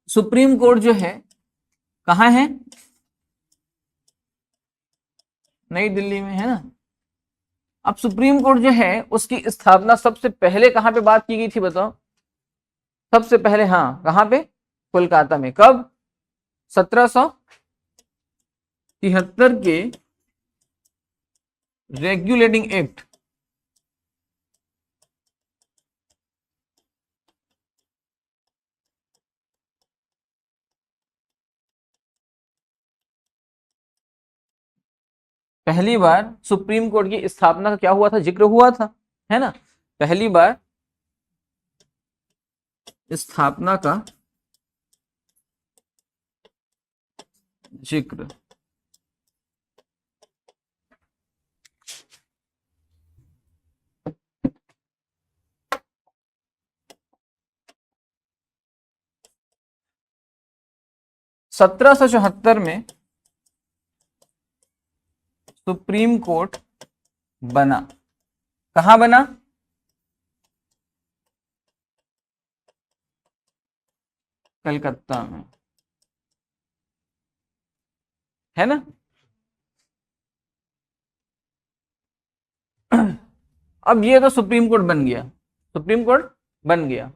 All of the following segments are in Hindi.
सुप्रीम कोर्ट जो है कहाँ है? नई दिल्ली में है ना। अब सुप्रीम कोर्ट जो है उसकी स्थापना सबसे पहले कहाँ पे बात की गई थी बताओ? सबसे पहले हाँ कहाँ पे? कोलकाता में। कब? 1773 के रेगुलेटिंग एक्ट, पहली बार सुप्रीम कोर्ट की स्थापना का क्या हुआ था? जिक्र हुआ था, है ना। पहली बार स्थापना का जिक्र। सत्रह सौ चौहत्तर में सुप्रीम कोर्ट बना। कहां बना? कलकत्ता में, है ना। अब ये तो सुप्रीम कोर्ट बन गया, सुप्रीम कोर्ट बन गया।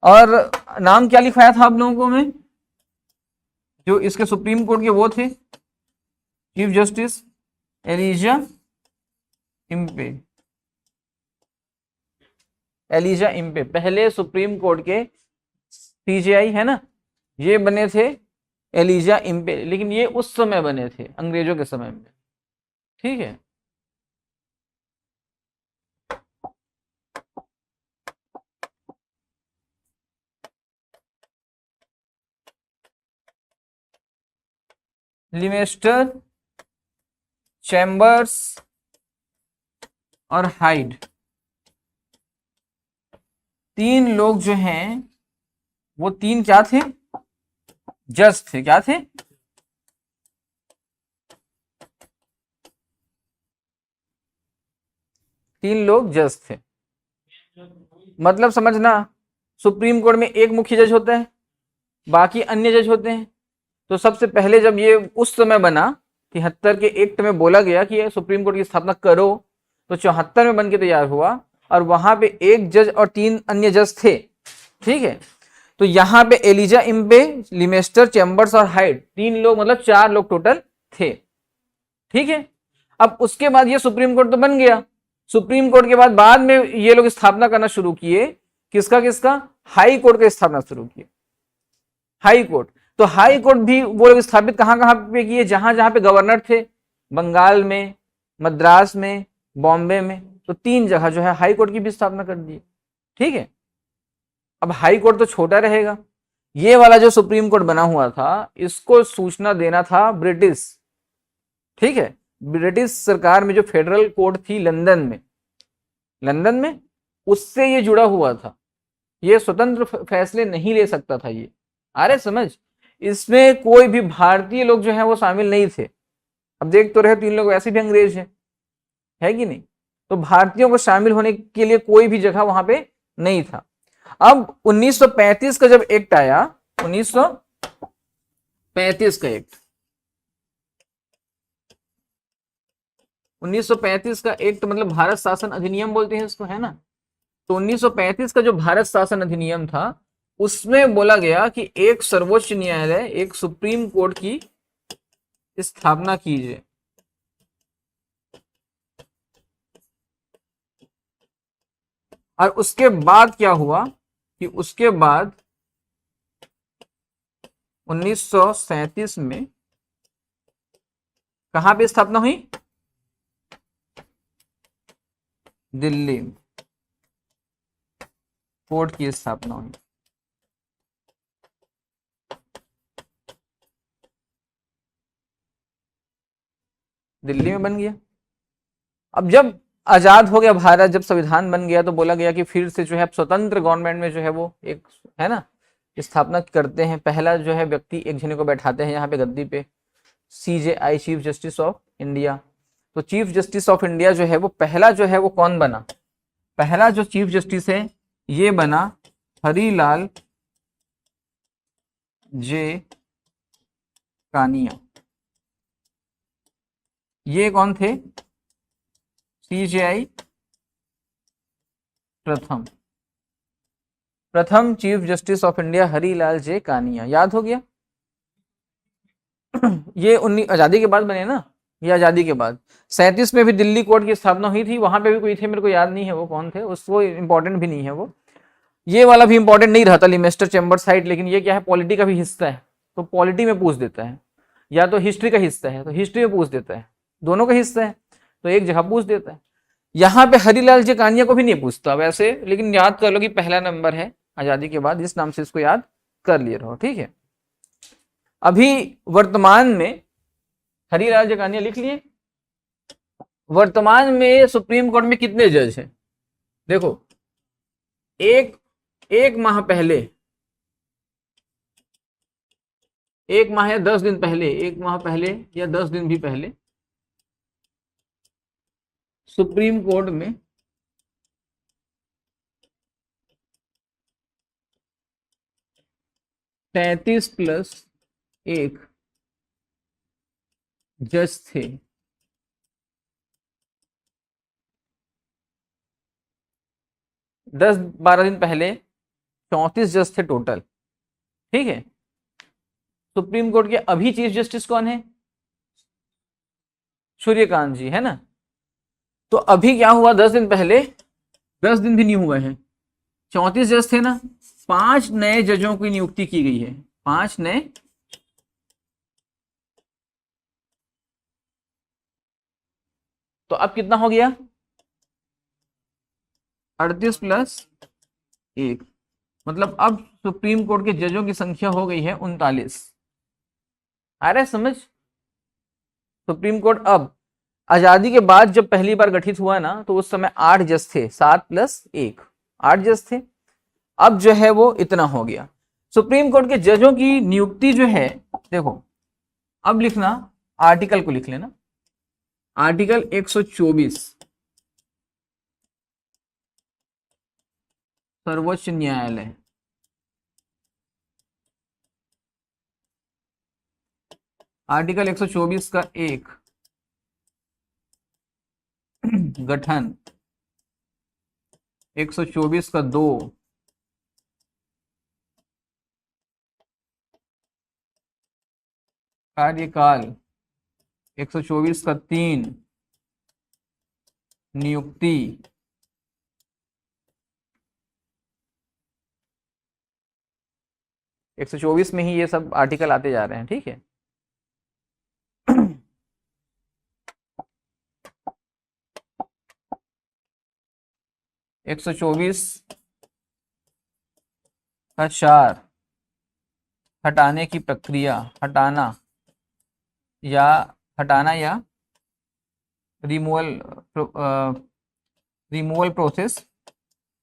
और नाम क्या लिखवाया था आप लोगों को मैं? जो इसके सुप्रीम कोर्ट के वो थे chief justice Elijah Impey. Elijah Impey पहले सुप्रीम कोर्ट के सीजेआई, है ना। ये बने थे एलिजा इम्पे, लेकिन ये उस समय बने थे अंग्रेजों के समय में, ठीक है। लिमेस्टर, चैम्बर्स और हाइड, तीन लोग जो हैं वो तीन क्या थे? जज थे। क्या थे? तीन लोग जज थे। मतलब समझना, सुप्रीम कोर्ट में एक मुख्य जज होता है, बाकी अन्य जज होते हैं। तो सबसे पहले जब ये उस समय बना 73 के एक्ट में बोला गया कि ये सुप्रीम कोर्ट की स्थापना करो, तो 74 में बन के तैयार हुआ। और वहां पे एक जज और तीन अन्य जज थे, ठीक है। तो यहाँ पे एलिजा इम्बे, लिमेस्टर, चैम्बर्स और हाइड, तीन लोग, मतलब चार लोग टोटल थे, ठीक है। अब उसके बाद ये सुप्रीम कोर्ट तो बन गया। सुप्रीम कोर्ट के बाद में ये लोग स्थापना करना शुरू किए। किसका किसका? हाई कोर्ट का स्थापना शुरू किए। हाई कोर्ट, तो हाई कोर्ट भी वो लोग स्थापित कहां कहां पे किए? जहां जहां पे गवर्नर थे, बंगाल में, मद्रास में, बॉम्बे में। तो तीन जगह जो है हाई कोर्ट की भी स्थापना कर दी, ठीक है। अब हाई कोर्ट तो छोटा रहेगा। ये वाला जो सुप्रीम कोर्ट बना हुआ था, इसको सूचना देना था ब्रिटिश, ठीक है। ब्रिटिश सरकार में जो फेडरल कोर्ट थी लंदन में, लंदन में, उससे ये जुड़ा हुआ था। ये स्वतंत्र फैसले नहीं ले सकता था ये, अरे समझ। इसमें कोई भी भारतीय लोग जो है वो शामिल नहीं थे। अब देख तो रहे, तीन लोग वैसे भी अंग्रेज हैं, है कि नहीं। तो भारतीयों को शामिल होने के लिए कोई भी जगह वहां पे नहीं था। अब 1935 का जब एक्ट आया, 1935 का एक्ट, 1935 का एक्ट मतलब भारत शासन अधिनियम बोलते हैं इसको, है ना। तो 1935 का जो भारत शासन अधिनियम था, उसमें बोला गया कि एक सर्वोच्च न्यायालय, एक सुप्रीम कोर्ट की स्थापना कीजिए। और उसके बाद क्या हुआ कि उसके बाद 1937 में कहां पे स्थापना हुई? दिल्ली कोर्ट की स्थापना हुई। दिल्ली में बन गया। अब जब आजाद हो गया भारत, जब संविधान बन गया, तो बोला गया कि फिर से जो है स्वतंत्र गवर्नमेंट में जो है वो एक, है ना, स्थापना करते हैं। पहला जो है व्यक्ति एक जने को बैठाते हैं यहाँ पे गद्दी पे, CJI, chief justice of India. तो चीफ जस्टिस ऑफ इंडिया जो है वो पहला जो है वो कौन बना? पहला जो चीफ जस्टिस है ये बना हरीलाल जे कानिया, ये कौन थे? CJI प्रथम chief justice of India Harilal J Kania, याद हो गया। ये आजादी के बाद बने ना, ये आजादी के बाद। 37 में भी दिल्ली कोर्ट की स्थापना हुई थी, वहां पे भी कोई थे, मेरे को याद नहीं है वो कौन थे, उसको इंपॉर्टेंट भी नहीं है वो। ये वाला भी इंपॉर्टेंट नहीं रहता लिमेस्टर चैम्बर साइट, लेकिन ये क्या है, पॉलिटी का भी हिस्सा है, तो पॉलिटी में पूछ देता है, या तो हिस्ट्री का हिस्सा है तो हिस्ट्री में पूछ देता है, दोनों का हिस्सा है तो एक जगह पूछ देता है। यहाँ पे हरीलाल जी कानिया को भी नहीं पूछता वैसे, लेकिन याद कर लो कि पहला नंबर है आजादी के बाद, इस नाम से इसको याद कर लिए रहो, ठीक है। अभी वर्तमान में हरीलाल जी कानिया लिख लिए। वर्तमान में सुप्रीम कोर्ट में कितने जज हैं? देखो, एक माह पहले, एक माह या 10 दिन पहले, एक माह पहले या 10 दिन भी पहले सुप्रीम कोर्ट में 33+1 जज थे। 10-12 दिन पहले 34 जज थे टोटल, ठीक है। सुप्रीम कोर्ट के अभी चीफ जस्टिस कौन है? सूर्यकांत जी, है ना। तो अभी क्या हुआ, 10 दिन पहले, 10 दिन भी नहीं हुए हैं, 34 जज थे ना, 5 नए जजों की नियुक्ति की गई है, 5 नए। तो अब कितना हो गया? 38+1, मतलब अब सुप्रीम कोर्ट के जजों की संख्या हो गई है 39। आ रहा है समझ? सुप्रीम कोर्ट अब आजादी के बाद जब पहली बार गठित हुआ ना, तो उस समय 8 जज थे, 7+1, 8 जज थे। अब जो है वो इतना हो गया। सुप्रीम कोर्ट के जजों की नियुक्ति जो है, देखो अब लिखना, आर्टिकल को लिख लेना, आर्टिकल 124 सर्वोच्च न्यायालय, आर्टिकल 124 का 1 गठन, 124 का 2 कार्यकाल, 124 का 3 नियुक्ति, 124 में ही ये सब आर्टिकल आते जा रहे हैं, ठीक है। 124 का 4 हटाने की प्रक्रिया, हटाना या रिमूवल प्रोसेस,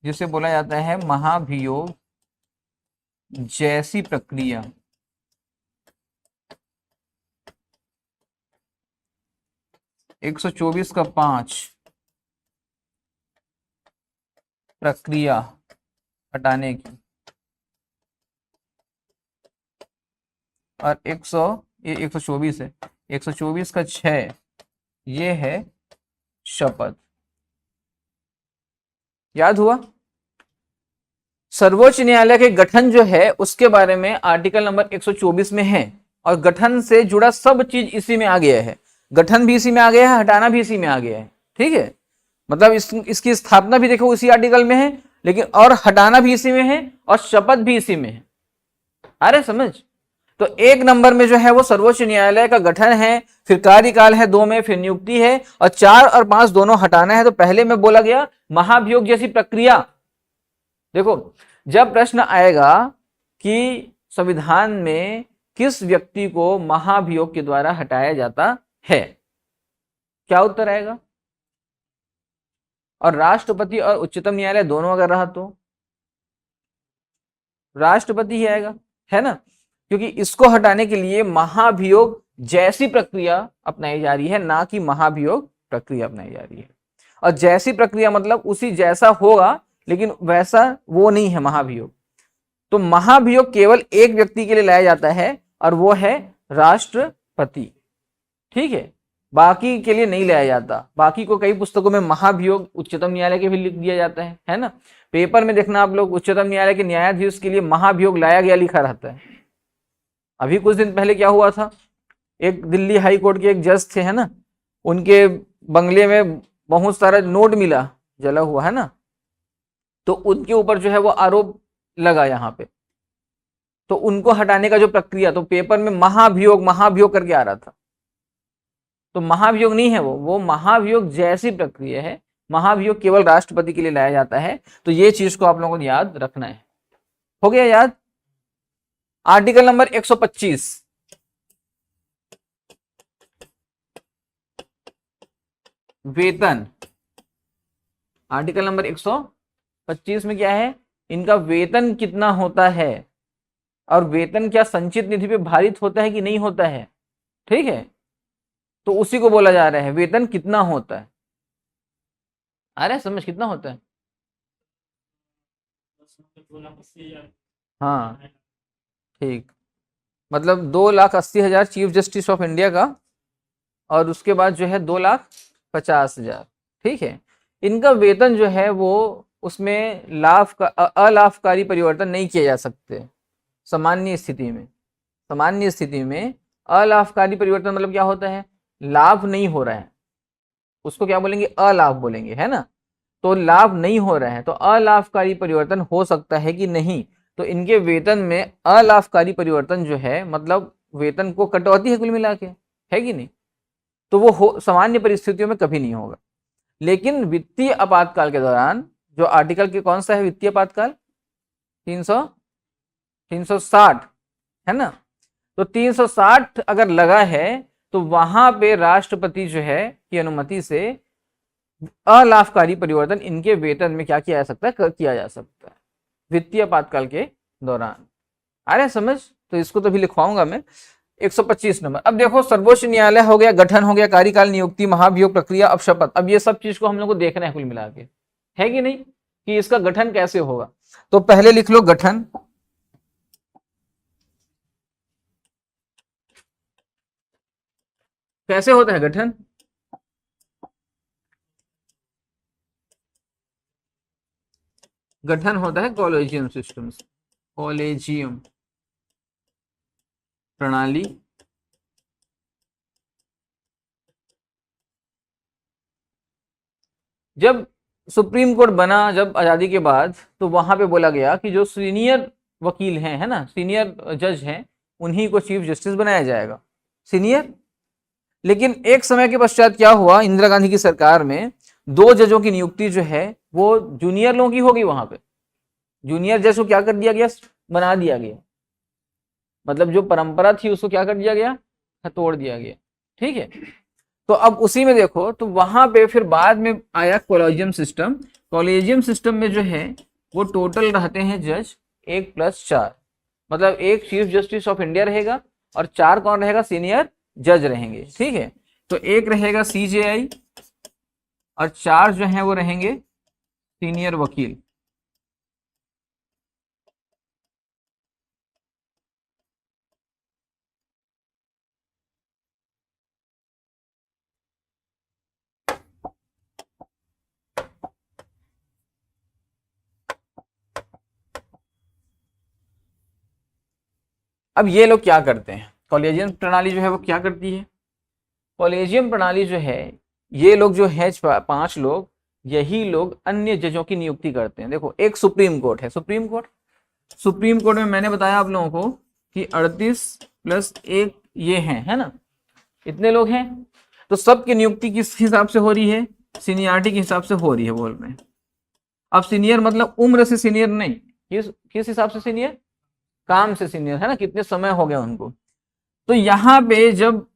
जिसे बोला जाता है महाभियोग जैसी प्रक्रिया। एक 124 का 5 प्रक्रिया हटाने की, और 124 है, 124 का 6 ये है शपथ। याद हुआ? सर्वोच्च न्यायालय के गठन जो है उसके बारे में आर्टिकल नंबर 124 में है, और गठन से जुड़ा सब चीज इसी में आ गया है, गठन भी इसी में आ गया है, हटाना भी इसी में आ गया है, ठीक है। मतलब इसकी स्थापना भी देखो उसी आर्टिकल में है, लेकिन और हटाना भी इसी में है, और शपथ भी इसी में है। अरे समझ? तो 1 नंबर में जो है वो सर्वोच्च न्यायालय का गठन है, फिर कार्यकाल है 2 में, फिर नियुक्ति है, और 4 और 5 दोनों हटाना है। तो पहले में बोला गया महाभियोग जैसी प्रक्रिया। देखो, जब प्रश्न आएगा कि संविधान में किस व्यक्ति को महाभियोग के द्वारा हटाया जाता है, क्या उत्तर आएगा? और राष्ट्रपति और उच्चतम न्यायालय दोनों अगर रहा तो राष्ट्रपति ही आएगा, है ना, क्योंकि इसको हटाने के लिए महाभियोग जैसी प्रक्रिया अपनाई जा रही है, ना कि महाभियोग प्रक्रिया अपनाई जा रही है। और जैसी प्रक्रिया मतलब उसी जैसा होगा, लेकिन वैसा वो नहीं है महाभियोग। तो महाभियोग केवल एक व्यक्ति के लिए लाया जाता है और वो है राष्ट्रपति, ठीक है, बाकी के लिए नहीं लाया जाता। बाकी को कई पुस्तकों में महाभियोग उच्चतम न्यायालय के भी लिख दिया जाता है ना। पेपर में देखना आप लोग, उच्चतम न्यायालय के न्यायाधीश के लिए महाभियोग लाया गया लिखा रहता है। अभी कुछ दिन पहले क्या हुआ था, एक दिल्ली हाई कोर्ट के एक जज थे, है ना, उनके बंगले में बहुत सारा नोट मिला जला हुआ, है ना, तो उनके ऊपर जो है वो आरोप लगा यहाँ पे, तो उनको हटाने का जो प्रक्रिया, तो पेपर में महाभियोग महाभियोग करके आ रहा था। तो महाभियोग नहीं है वो महाभियोग जैसी प्रक्रिया है। महाभियोग केवल राष्ट्रपति के लिए लाया जाता है। तो ये चीज को आप लोगों को याद रखना है। हो गया याद? आर्टिकल नंबर 125, वेतन। आर्टिकल नंबर 125 में क्या है, इनका वेतन कितना होता है और वेतन क्या संचित निधि पे भारित होता है कि नहीं होता है, ठीक है, तो उसी को बोला जा रहा है वेतन कितना होता है। अरे समझ कितना होता है? हाँ ठीक, मतलब 2,80,000 चीफ जस्टिस ऑफ इंडिया का, और उसके बाद जो है 2,50,000, ठीक है। इनका वेतन जो है वो उसमें लाभ का अलाभकारी परिवर्तन नहीं किए जा सकते सामान्य स्थिति में। सामान्य स्थिति में अलाभकारी परिवर्तन मतलब क्या होता है, लाभ नहीं हो रहा है, उसको क्या बोलेंगे, अलाभ बोलेंगे, है ना। तो लाभ नहीं हो रहा है, तो अलाभकारी परिवर्तन हो सकता है कि नहीं, तो इनके वेतन में अलाभकारी परिवर्तन जो है मतलब वेतन को कटौती है कुल मिला के, है कि नहीं, तो वो सामान्य परिस्थितियों में कभी नहीं होगा। लेकिन वित्तीय आपातकाल के दौरान, जो आर्टिकल के कौन सा है वित्तीय आपातकाल, 360 है ना, तो 360 अगर लगा है तो वहां पे राष्ट्रपति जो है की अनुमति से अलाभकारी परिवर्तन इनके वेतन में क्या किया जा सकता है, किया जा सकता है वित्तीय आपातकाल के दौरान। आ रहा है समझ? तो इसको तो भी लिखवाऊंगा मैं। 125 नंबर। अब देखो, सर्वोच्च न्यायालय हो गया, गठन हो गया, कार्यकाल, नियुक्ति, महाभियोग प्रक्रिया, अब शपथ। अब ये सब चीज को हम लोग को देखना है कुल मिला के, है कि नहीं, कि इसका गठन कैसे होगा। तो पहले लिख लो गठन। कैसे होता है गठन? गठन होता है कॉलेजियम सिस्टम से, कॉलेजियम प्रणाली। जब सुप्रीम कोर्ट बना, जब आजादी के बाद, तो वहां पे बोला गया कि जो सीनियर वकील हैं, है ना, सीनियर जज हैं, उन्हीं को चीफ जस्टिस बनाया जाएगा, सीनियर। लेकिन एक समय के पश्चात क्या हुआ, इंदिरा गांधी की सरकार में 2 जजों की नियुक्ति जो है वो जूनियर लोगों की होगी। वहां पे जूनियर जज को क्या कर दिया गया, बना दिया गया, मतलब जो परंपरा थी उसको क्या कर दिया गया, तोड़ दिया गया, ठीक है। तो अब उसी में देखो, तो वहां पे फिर बाद में आया कॉलेजियम सिस्टम। कॉलेजियम सिस्टम में जो है वो टोटल रहते हैं जज 1+4, मतलब एक चीफ जस्टिस ऑफ इंडिया रहेगा और 4 कौन रहेगा, सीनियर जज रहेंगे, ठीक है। तो एक रहेगा CJI और 4 जो है वो रहेंगे सीनियर वकील। अब ये लोग क्या करते हैं, कॉलेजियम प्रणाली जो है वो क्या करती है, कॉलेजियम प्रणाली जो है, ये लोग जो है 5 लोग, यही लोग अन्य जजों की नियुक्ति करते हैं। देखो, एक सुप्रीम कोर्ट है, सुप्रीम कोर्ट में मैंने बताया आप लोगों को कि 38+1 ये हैं, है ना, इतने लोग हैं। तो सबकी नियुक्ति किस हिसाब से हो रही है, सीनियरिटी के हिसाब से हो रही है, बोल रहे हैं। अब सीनियर मतलब उम्र से सीनियर नहीं, किस हिसाब से सीनियर, काम से सीनियर, है ना, कितने समय हो गया उनको। तो यहाँ पे जब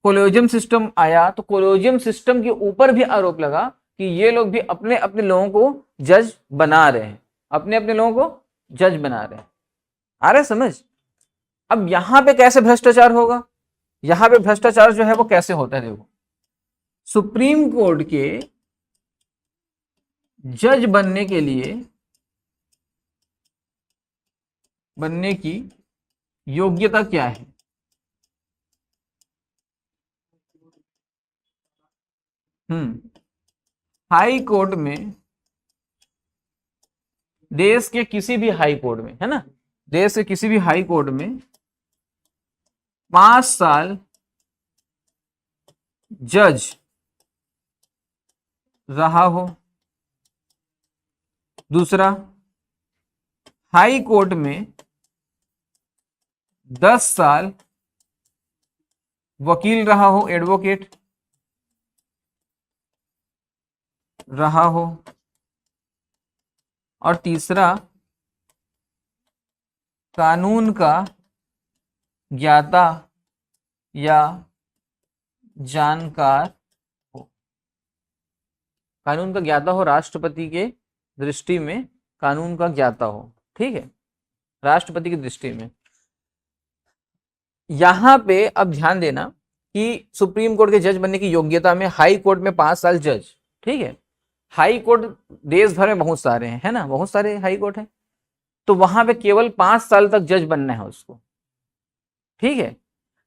कोलोजियम सिस्टम आया, तो कोलोजियम सिस्टम के ऊपर भी आरोप लगा कि ये लोग भी अपने अपने लोगों को जज बना रहे हैं, अपने अपने लोगों को जज बना रहे हैं। आ रहा है समझ? अब यहां पे कैसे भ्रष्टाचार होगा, यहां पे भ्रष्टाचार जो है वो कैसे होता है, देखो, सुप्रीम कोर्ट के जज बनने के लिए बनने की योग्यता क्या है? हाई कोर्ट में, देश के किसी भी हाई कोर्ट में, है ना, देश के किसी भी हाई कोर्ट में 5 साल जज रहा हो। दूसरा, हाई कोर्ट में 10 साल वकील रहा हो, एडवोकेट रहा हो। और तीसरा, कानून का ज्ञाता या जानकार हो। कानून का ज्ञाता हो, राष्ट्रपति के दृष्टि में कानून का ज्ञाता हो, ठीक है, राष्ट्रपति की दृष्टि में। यहां पे अब ध्यान देना कि सुप्रीम कोर्ट के जज बनने की योग्यता में हाई कोर्ट में 5 साल जज, ठीक है, हाई कोर्ट देश भर में बहुत सारे हैं, है ना, बहुत सारे हाई कोर्ट हैं, तो वहां पे केवल 5 साल तक जज बनना है उसको, ठीक है।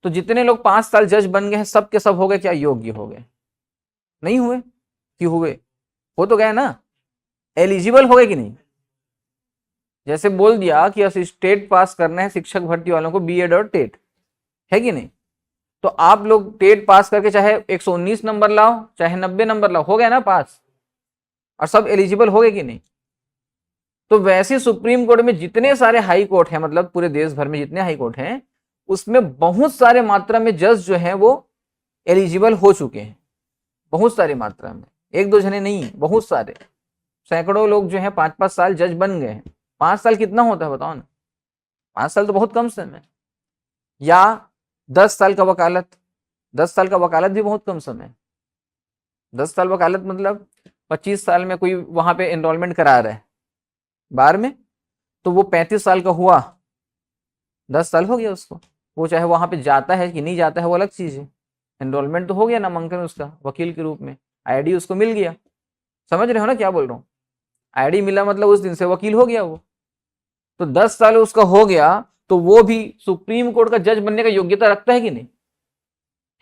तो जितने लोग 5 साल जज बन गए हैं, सब के सब हो गए क्या, योग्य हो गए? नहीं हुए? क्यों हुए? हो तो गए ना, एलिजिबल हो गए कि नहीं? जैसे बोल दिया कि असिस्टेट पास करना है शिक्षक भर्ती वालों को, बीएड और टेट, है कि नहीं, तो आप लोग टेट पास करके चाहे 119 नंबर लाओ, चाहे 90 नंबर लाओ, हो गया ना पास, और सब एलिजिबल हो गए कि नहीं? तो वैसे सुप्रीम कोर्ट में जितने सारे हाई कोर्ट हैं, मतलब पूरे देश भर में जितने हाई कोर्ट हैं, उसमें बहुत सारे मात्रा में जज जो हैं वो एलिजिबल हो चुके हैं, बहुत सारी मात्रा में, एक दो जने नहीं, बहुत सारे, सैकड़ों लोग जो हैं 5-5 साल जज बन गए हैं। 5 साल कितना होता है बताओ ना, 5 साल तो बहुत कम समय है। या 10 साल का वकालत, 10 साल का वकालत भी बहुत कम समय है। 10 साल वकालत मतलब 25 साल में कोई वहां पे एनरोलमेंट करा रहा है बार में, तो वो 35 साल का हुआ, 10 साल हो गया उसको, वो चाहे वहां पे जाता है कि नहीं जाता है वो अलग चीज है, एनरोलमेंट तो हो गया, नामांकन उसका वकील के रूप में, आईडी उसको मिल गया। समझ रहे हो ना क्या बोल रहा हूँ? आईडी मिला मतलब उस दिन से वकील हो गया वो, तो 10 साल उसका हो गया, तो वो भी सुप्रीम कोर्ट का जज बनने का योग्यता रखता है कि नहीं,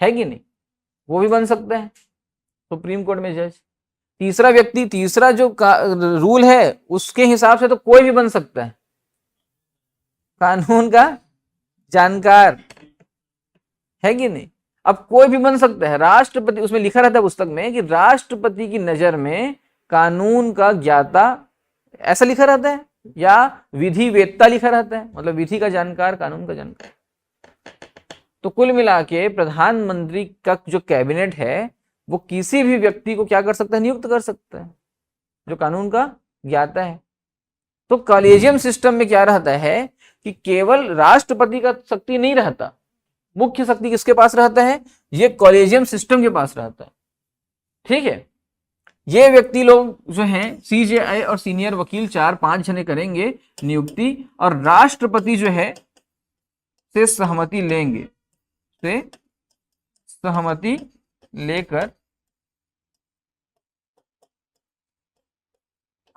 है कि नहीं? वो भी बन सकता है सुप्रीम कोर्ट में जज। तीसरा व्यक्ति, तीसरा जो रूल है उसके हिसाब से तो कोई भी बन सकता है, कानून का जानकार, है कि नहीं? अब कोई भी बन सकता है, राष्ट्रपति, उसमें लिखा रहता है पुस्तक में कि राष्ट्रपति की नजर में कानून का ज्ञाता, ऐसा लिखा रहता है, या विधि वेत्ता लिखा रहता है, मतलब विधि का जानकार, कानून का जानकार। तो कुल मिला के प्रधानमंत्री का जो कैबिनेट है वो किसी भी व्यक्ति को क्या कर सकता है, नियुक्त कर सकता है, जो कानून का ज्ञाता है। तो कॉलेजियम सिस्टम में क्या रहता है कि केवल राष्ट्रपति का शक्ति नहीं रहता, मुख्य शक्ति किसके पास रहता है, ये कॉलेजियम सिस्टम के पास रहता है, ठीक है। ये व्यक्ति लोग जो हैं सीजेआई और सीनियर वकील 4-5 जने करेंगे नियुक्ति, और राष्ट्रपति जो है से सहमति लेंगे, से सहमति लेकर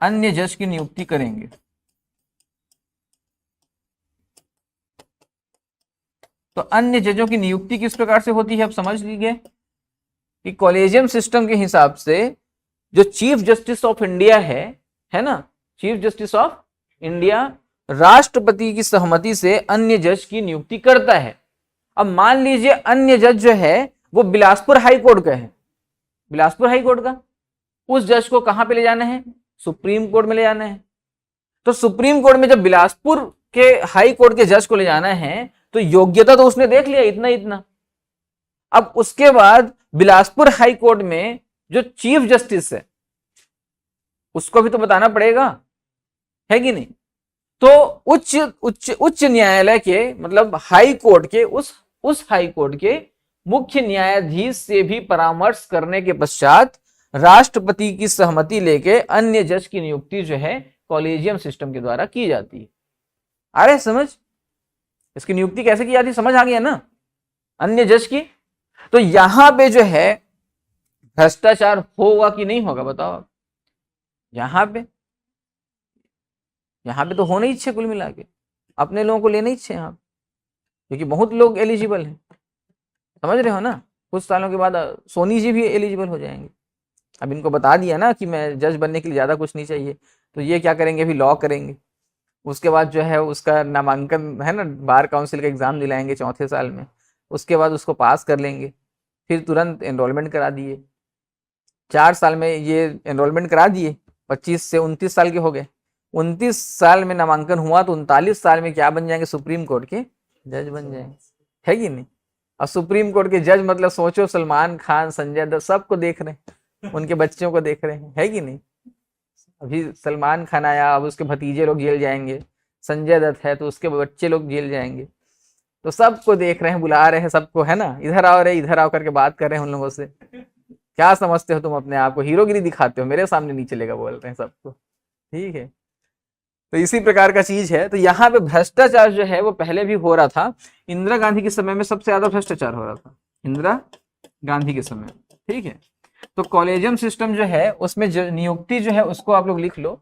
अन्य जज की नियुक्ति करेंगे। तो अन्य जजों की नियुक्ति किस प्रकार से होती है, अब समझ लीजिए कि कॉलेजियम सिस्टम के हिसाब से जो चीफ जस्टिस ऑफ इंडिया है ना, चीफ जस्टिस ऑफ इंडिया राष्ट्रपति की सहमति से अन्य जज की नियुक्ति करता है। अब मान लीजिए अन्य जज जो है वो बिलासपुर हाई कोर्ट का है, बिलासपुर हाई कोर्ट का, उस जज को कहां पे ले जाना है, सुप्रीम कोर्ट में ले जाना है। तो सुप्रीम कोर्ट में जब बिलासपुर के हाई कोर्ट के जज को ले जाना है तो योग्यता तो उसने देख लिया इतना इतना, अब उसके बाद बिलासपुर हाई कोर्ट में जो चीफ जस्टिस है उसको भी तो बताना पड़ेगा, है कि नहीं? तो उच्च उच्च उच्च न्यायालय के, मतलब हाई कोर्ट के, उस हाई कोर्ट के मुख्य न्यायाधीश से भी परामर्श करने के पश्चात राष्ट्रपति की सहमति लेके अन्य जज की नियुक्ति जो है कॉलेजियम सिस्टम के द्वारा की जाती है। आ रहे समझ, इसकी नियुक्ति कैसे की जाती है, समझ आ गया ना, अन्य जज की। तो यहां पे जो है भ्रष्टाचार होगा कि नहीं होगा बताओ आप? यहां पे तो होना ही चाहिए कुल मिला के, अपने लोगों को लेना ही चाहिए आप, क्योंकि बहुत लोग एलिजिबल हैं, समझ रहे हो ना। कुछ सालों के बाद सोनी जी भी एलिजिबल हो जाएंगे। अब इनको बता दिया ना कि मैं जज बनने के लिए ज़्यादा कुछ नहीं चाहिए, तो ये क्या करेंगे, अभी लॉ करेंगे, उसके बाद जो है उसका नामांकन है ना, बार काउंसिल का एग्ज़ाम दिलाएंगे चौथे साल में, उसके बाद उसको पास कर लेंगे, फिर तुरंत एनरोलमेंट करा दिए, 4 साल में ये एनरोलमेंट करा दिए, 25 से 29 साल के हो गए, 29 साल में नामांकन हुआ तो 39 साल में क्या बन जाएंगे, सुप्रीम कोर्ट के जज बन जाएंगे, है कि नहीं। और सुप्रीम कोर्ट के जज मतलब सोचो, सलमान खान, संजय दत्त सबको देख रहे हैं, उनके बच्चों को देख रहे हैं, है कि नहीं। अभी सलमान खान आया, अब उसके भतीजे लोग जेल जाएंगे, संजय दत्त है तो उसके बच्चे लोग जेल जाएंगे, तो सबको देख रहे हैं, बुला रहे हैं सबको, है ना, इधर आओ रे, इधर आओ करके बात कर रहे हैं उन लोगों से। क्या समझते हो तुम अपने आप को, हीरोगिरी दिखाते हो, मेरे सामने नहीं चलेगा बोल रहे हैं सबको, ठीक है। तो इसी प्रकार का चीज है। तो यहाँ पे भ्रष्टाचार जो है वो पहले भी हो रहा था, इंदिरा गांधी के समय में सबसे ज्यादा भ्रष्टाचार हो रहा था, इंदिरा गांधी के समय, ठीक है। तो कॉलेजियम सिस्टम जो है उसमें नियुक्ति जो है उसको आप लोग लिख लो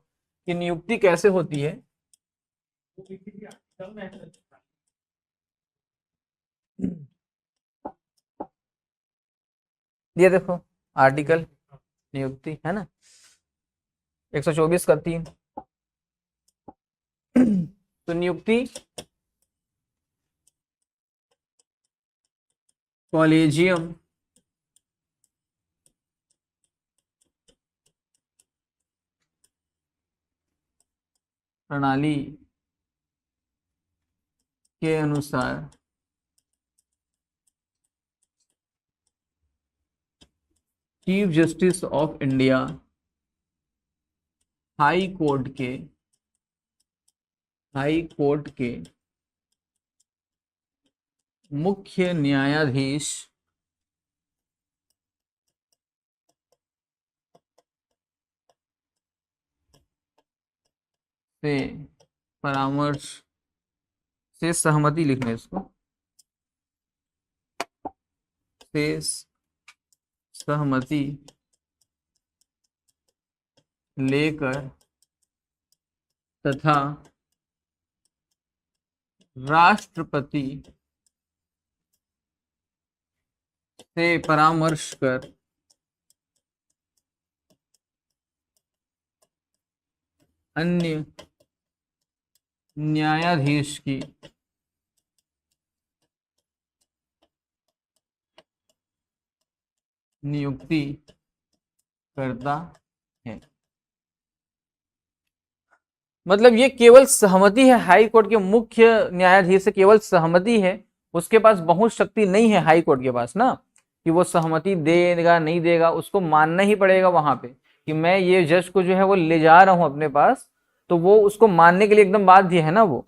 कि नियुक्ति कैसे होती है। ये देखो आर्टिकल नियुक्ति है ना, 124 का 3। तो नियुक्ति कॉलेजियम प्रणाली के अनुसार chief justice of India high court के मुख्य न्यायाधीश से परामर्श से सहमति लिखना है इसको, से सहमति लेकर तथा राष्ट्रपति से परामर्श कर अन्य न्यायाधीश की नियुक्ति करता है। मतलब ये केवल सहमति है, हाई कोर्ट के मुख्य न्यायाधीश से केवल सहमति है, उसके पास बहुत शक्ति नहीं है हाई कोर्ट के पास ना, कि वो सहमति देगा नहीं देगा, उसको मानना ही पड़ेगा वहां पे कि मैं ये जज को जो है वो ले जा रहा हूं अपने पास, तो वो उसको मानने के लिए एकदम बाध्य है ना। वो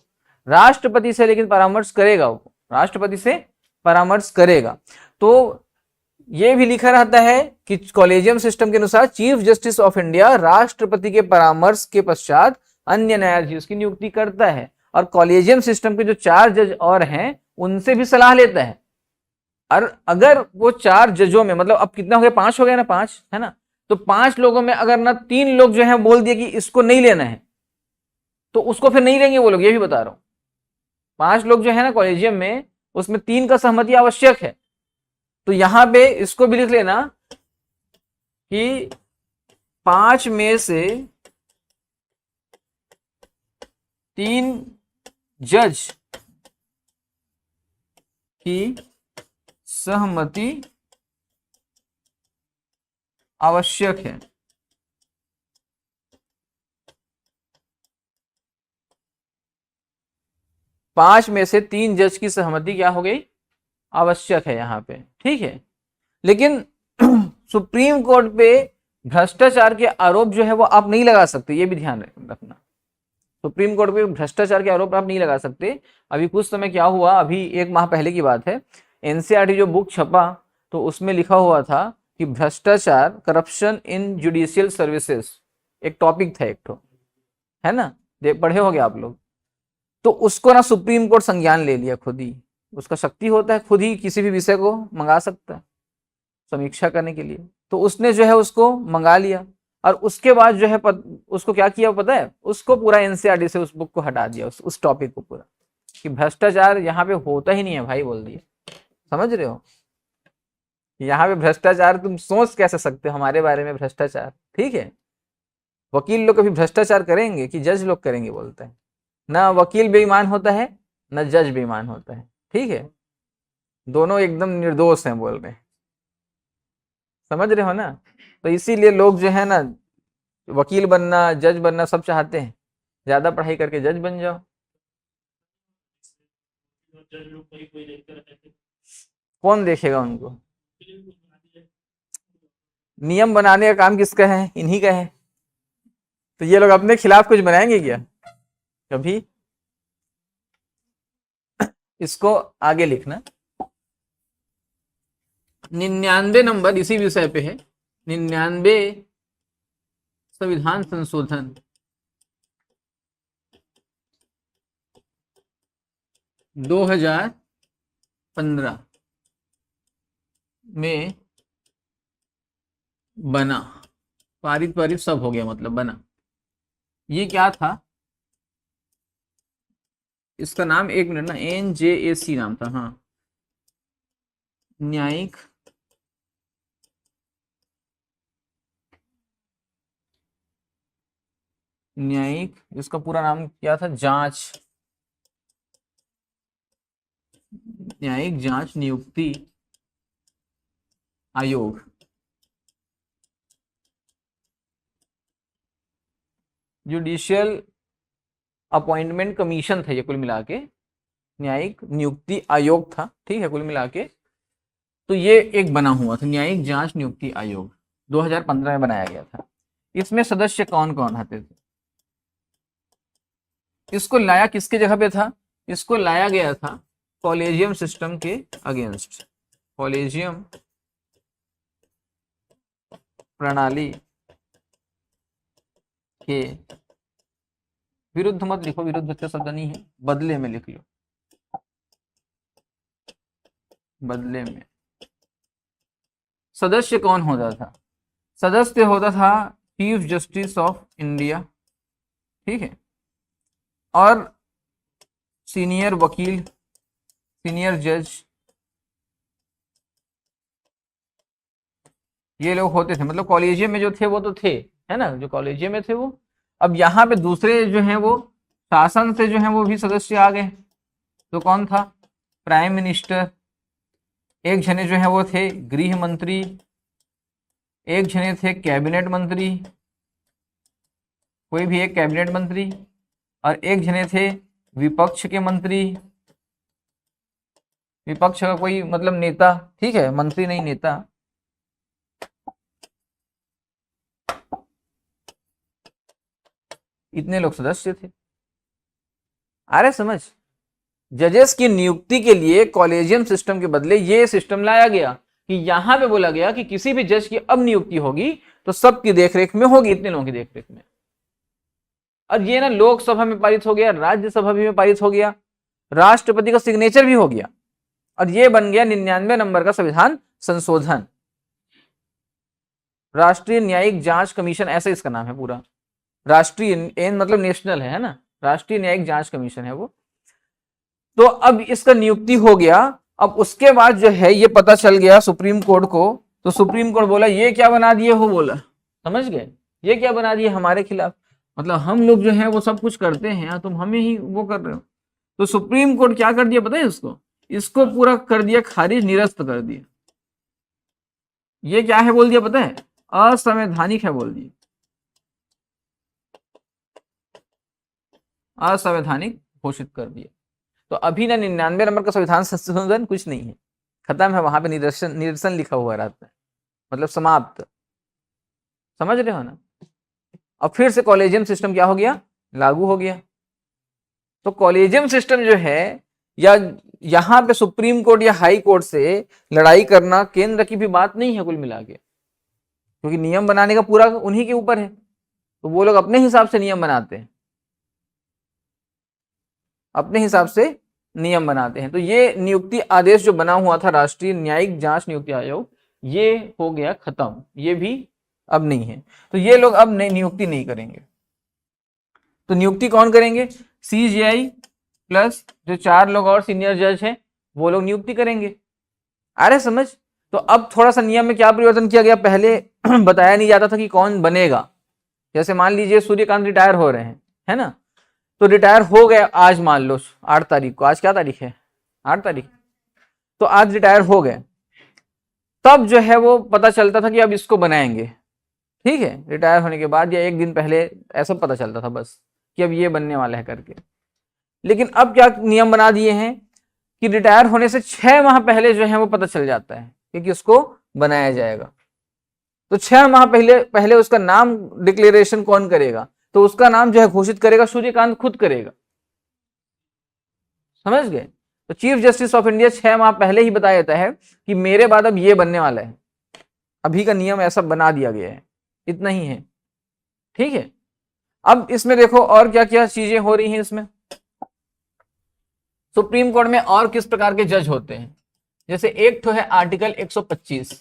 राष्ट्रपति से लेकिन परामर्श करेगा, वो राष्ट्रपति से परामर्श करेगा। तो ये भी लिखा रहता है कि कॉलेजियम सिस्टम के अनुसार चीफ जस्टिस ऑफ इंडिया राष्ट्रपति के परामर्श के पश्चात अन्य न्यायाधीश की नियुक्ति करता है, और कॉलेजियम सिस्टम के जो 4 जज और हैं उनसे भी सलाह लेता है। और अगर वो 4 जजों में, मतलब अब कितना हो गया, 5 हो गया ना, 5 है ना, तो 5 लोगों में अगर ना 3 लोग जो है बोल दिए कि इसको नहीं लेना है, तो उसको फिर नहीं लेंगे वो लोग, ये भी बता रहा हूं। 5 लोग जो है ना कॉलेजियम में, उसमें 3 का सहमति आवश्यक है। तो यहां पे इसको भी लिख लेना कि 5 में से 3 जज की सहमति आवश्यक है। पांच में से 3 जज की सहमति क्या हो गई, आवश्यक है यहाँ पे, ठीक है। लेकिन सुप्रीम कोर्ट पे भ्रष्टाचार के आरोप जो है वो आप नहीं लगा सकते, ये भी ध्यान रखना। सुप्रीम कोर्ट पे भ्रष्टाचार के आरोप आप नहीं लगा सकते। अभी कुछ समय क्या हुआ, अभी 1 माह पहले की बात है, एनसीईआरटी जो बुक छपा तो उसमें लिखा हुआ था कि भ्रष्टाचार, करप्शन इन जुडिशियल सर्विसेज, एक टॉपिक था, एक तो है ना, पढ़े होंगे आप लोग। तो उसको ना सुप्रीम कोर्ट संज्ञान ले लिया, खुद ही उसका शक्ति होता है, खुद ही किसी भी विषय को मंगा सकता है समीक्षा करने के लिए। तो उसने जो है उसको मंगा लिया, और उसके बाद जो है उसको क्या किया पता है, उसको पूरा एनसीईआरटी से उस बुक को हटा दिया, उस टॉपिक को पूरा। कि भ्रष्टाचार यहाँ पे होता ही नहीं है भाई, बोल दिए। समझ रहे हो, यहाँ पे भ्रष्टाचार तुम सोच कैसे सकते हो हमारे बारे में भ्रष्टाचार, ठीक है। वकील लोग कभी भ्रष्टाचार करेंगे कि जज लोग करेंगे, बोलते हैं ना। वकील बेईमान होता है ना जज बेईमान होता है, ठीक है। दोनों एकदम निर्दोष हैं, बोल रहे हैं। समझ रहे हो ना। तो इसीलिए लोग जो है ना, वकील बनना जज बनना सब चाहते हैं, ज्यादा पढ़ाई करके जज बन जाओ। कौन देखेगा उनको? नियम बनाने का काम किसका है? इन्हीं का है। तो ये लोग अपने खिलाफ कुछ बनाएंगे क्या कभी? इसको आगे लिखना। 99 नंबर इसी विषय पे है। 99 संविधान संशोधन 2015 में बना, पारित सब हो गया, मतलब बना। ये क्या था इसका नाम? एक मिनट ना, NJAC नाम था, हाँ, न्यायिक इसका पूरा नाम क्या था? न्यायिक जांच नियुक्ति आयोग। जुडिशियल अपॉइंटमेंट कमीशन था ये कुल मिला के, न्यायिक नियुक्ति आयोग था, ठीक है, कुल मिला के। तो ये एक बना हुआ था न्यायिक जांच नियुक्ति आयोग, 2015 में बनाया गया था। इसमें सदस्य कौन कौन आते थे? इसको लाया किसके जगह पे था? इसको लाया गया था कॉलेजियम सिस्टम के अगेंस्ट, कॉलेजियम प्रणाली के विरुद्ध मत लिखो, विरुद्ध अच्छा शब्द नहीं है, बदले में लिख लो, बदले में। सदस्य कौन होता था? सदस्य होता था चीफ जस्टिस ऑफ इंडिया, ठीक है, और सीनियर वकील, सीनियर जज, ये लोग होते थे। मतलब कॉलेजियम में जो थे वो तो थे, है ना, जो कॉलेजियम में थे वो। अब यहाँ पे दूसरे जो हैं वो शासन से जो है वो भी सदस्य आ गए। तो कौन था? प्राइम मिनिस्टर, एक जने जो है वो थे गृह मंत्री, एक जने थे कैबिनेट मंत्री, कोई भी एक कैबिनेट मंत्री, और एक जने थे विपक्ष के मंत्री, विपक्ष का कोई मतलब नेता, ठीक है, मंत्री नहीं नेता। इतने लोग सदस्य थे। अरे समझ, जजेस की नियुक्ति के लिए कॉलेजियम सिस्टम के बदले ये सिस्टम लाया गया कि यहां पे बोला गया कि किसी भी जज की अब नियुक्ति होगी तो सबकी देखरेख में होगी, इतने लोगों की देखरेख में। और ये ना लोकसभा में पारित हो गया, राज्यसभा भी में पारित हो गया, राष्ट्रपति का सिग्नेचर भी हो गया, और ये बन गया 99 नंबर का संविधान संशोधन। राष्ट्रीय न्यायिक जांच कमीशन, ऐसा इसका नाम है पूरा। राष्ट्रीय, एन मतलब नेशनल है ना, राष्ट्रीय न्यायिक जांच कमीशन है वो। तो अब इसका नियुक्ति हो गया। अब उसके बाद जो है ये पता चल गया सुप्रीम कोर्ट को, तो सुप्रीम कोर्ट बोला ये क्या बना दिए हो, बोला, समझ गए, ये क्या बना दिए हमारे खिलाफ, मतलब हम लोग जो है वो सब कुछ करते हैं, तुम हमें ही वो कर रहे हो। तो सुप्रीम कोर्ट क्या कर दिया पता है इसको? इसको पूरा कर दिया खारिज, निरस्त कर दिया। ये क्या है बोल दिया पता है? असंवैधानिक है बोल दिया, असंवैधानिक घोषित कर दिया। तो अभी ना 99 नंबर का संविधान संशोधन कुछ नहीं है, खत्म है, वहां पे निरसन लिखा हुआ रहता है, मतलब समाप्त। समझ रहे हो ना। अब फिर से कॉलेजियम सिस्टम क्या हो गया? लागू हो गया। तो कॉलेजियम सिस्टम जो है, या यहां पे सुप्रीम कोर्ट या हाई कोर्ट से लड़ाई करना केंद्र की भी बात नहीं है कुल मिला के, क्योंकि नियम बनाने का पूरा उन्हीं के ऊपर है। तो वो लोग अपने हिसाब से नियम बनाते हैं, अपने हिसाब से नियम बनाते हैं। तो ये नियुक्ति आदेश जो बना हुआ था राष्ट्रीय न्यायिक जांच नियुक्ति आयोग, ये हो गया खत्म, ये भी अब नहीं है। तो ये लोग अब नियुक्ति नहीं करेंगे। तो नियुक्ति कौन करेंगे? CJI प्लस जो 4 लोग और सीनियर जज हैं वो लोग नियुक्ति करेंगे। आ रहे समझ? तो अब थोड़ा सा नियम में क्या परिवर्तन किया गया, पहले बताया नहीं जाता था कि कौन बनेगा। जैसे मान लीजिए सूर्यकांत रिटायर हो रहे हैं, है ना, तो रिटायर हो गए आज, मान लो 8 तारीख को, आज क्या तारीख है, 8 तारीख, तो आज रिटायर हो गए, तब जो है वो पता चलता था कि अब इसको बनाएंगे, ठीक है, रिटायर होने के बाद या एक दिन पहले ऐसा पता चलता था बस कि अब ये बनने वाला है करके। लेकिन अब क्या नियम बना दिए हैं कि रिटायर होने से 6 माह पहले जो है वो पता चल जाता है कि उसको बनाया जाएगा। तो 6 माह पहले पहले उसका नाम डिक्लेरेशन कौन करेगा, तो उसका नाम जो है घोषित करेगा सूर्यकांत खुद करेगा, समझ गए? तो चीफ जस्टिस ऑफ इंडिया 6 माह पहले ही बता देता है कि मेरे बाद अब ये बनने वाला है। अभी का नियम ऐसा बना दिया गया है, इतना ही है, ठीक है। अब इसमें देखो और क्या क्या चीजें हो रही हैं इसमें। सुप्रीम कोर्ट में और किस प्रकार के जज होते हैं, जैसे एक तो है आर्टिकल 125,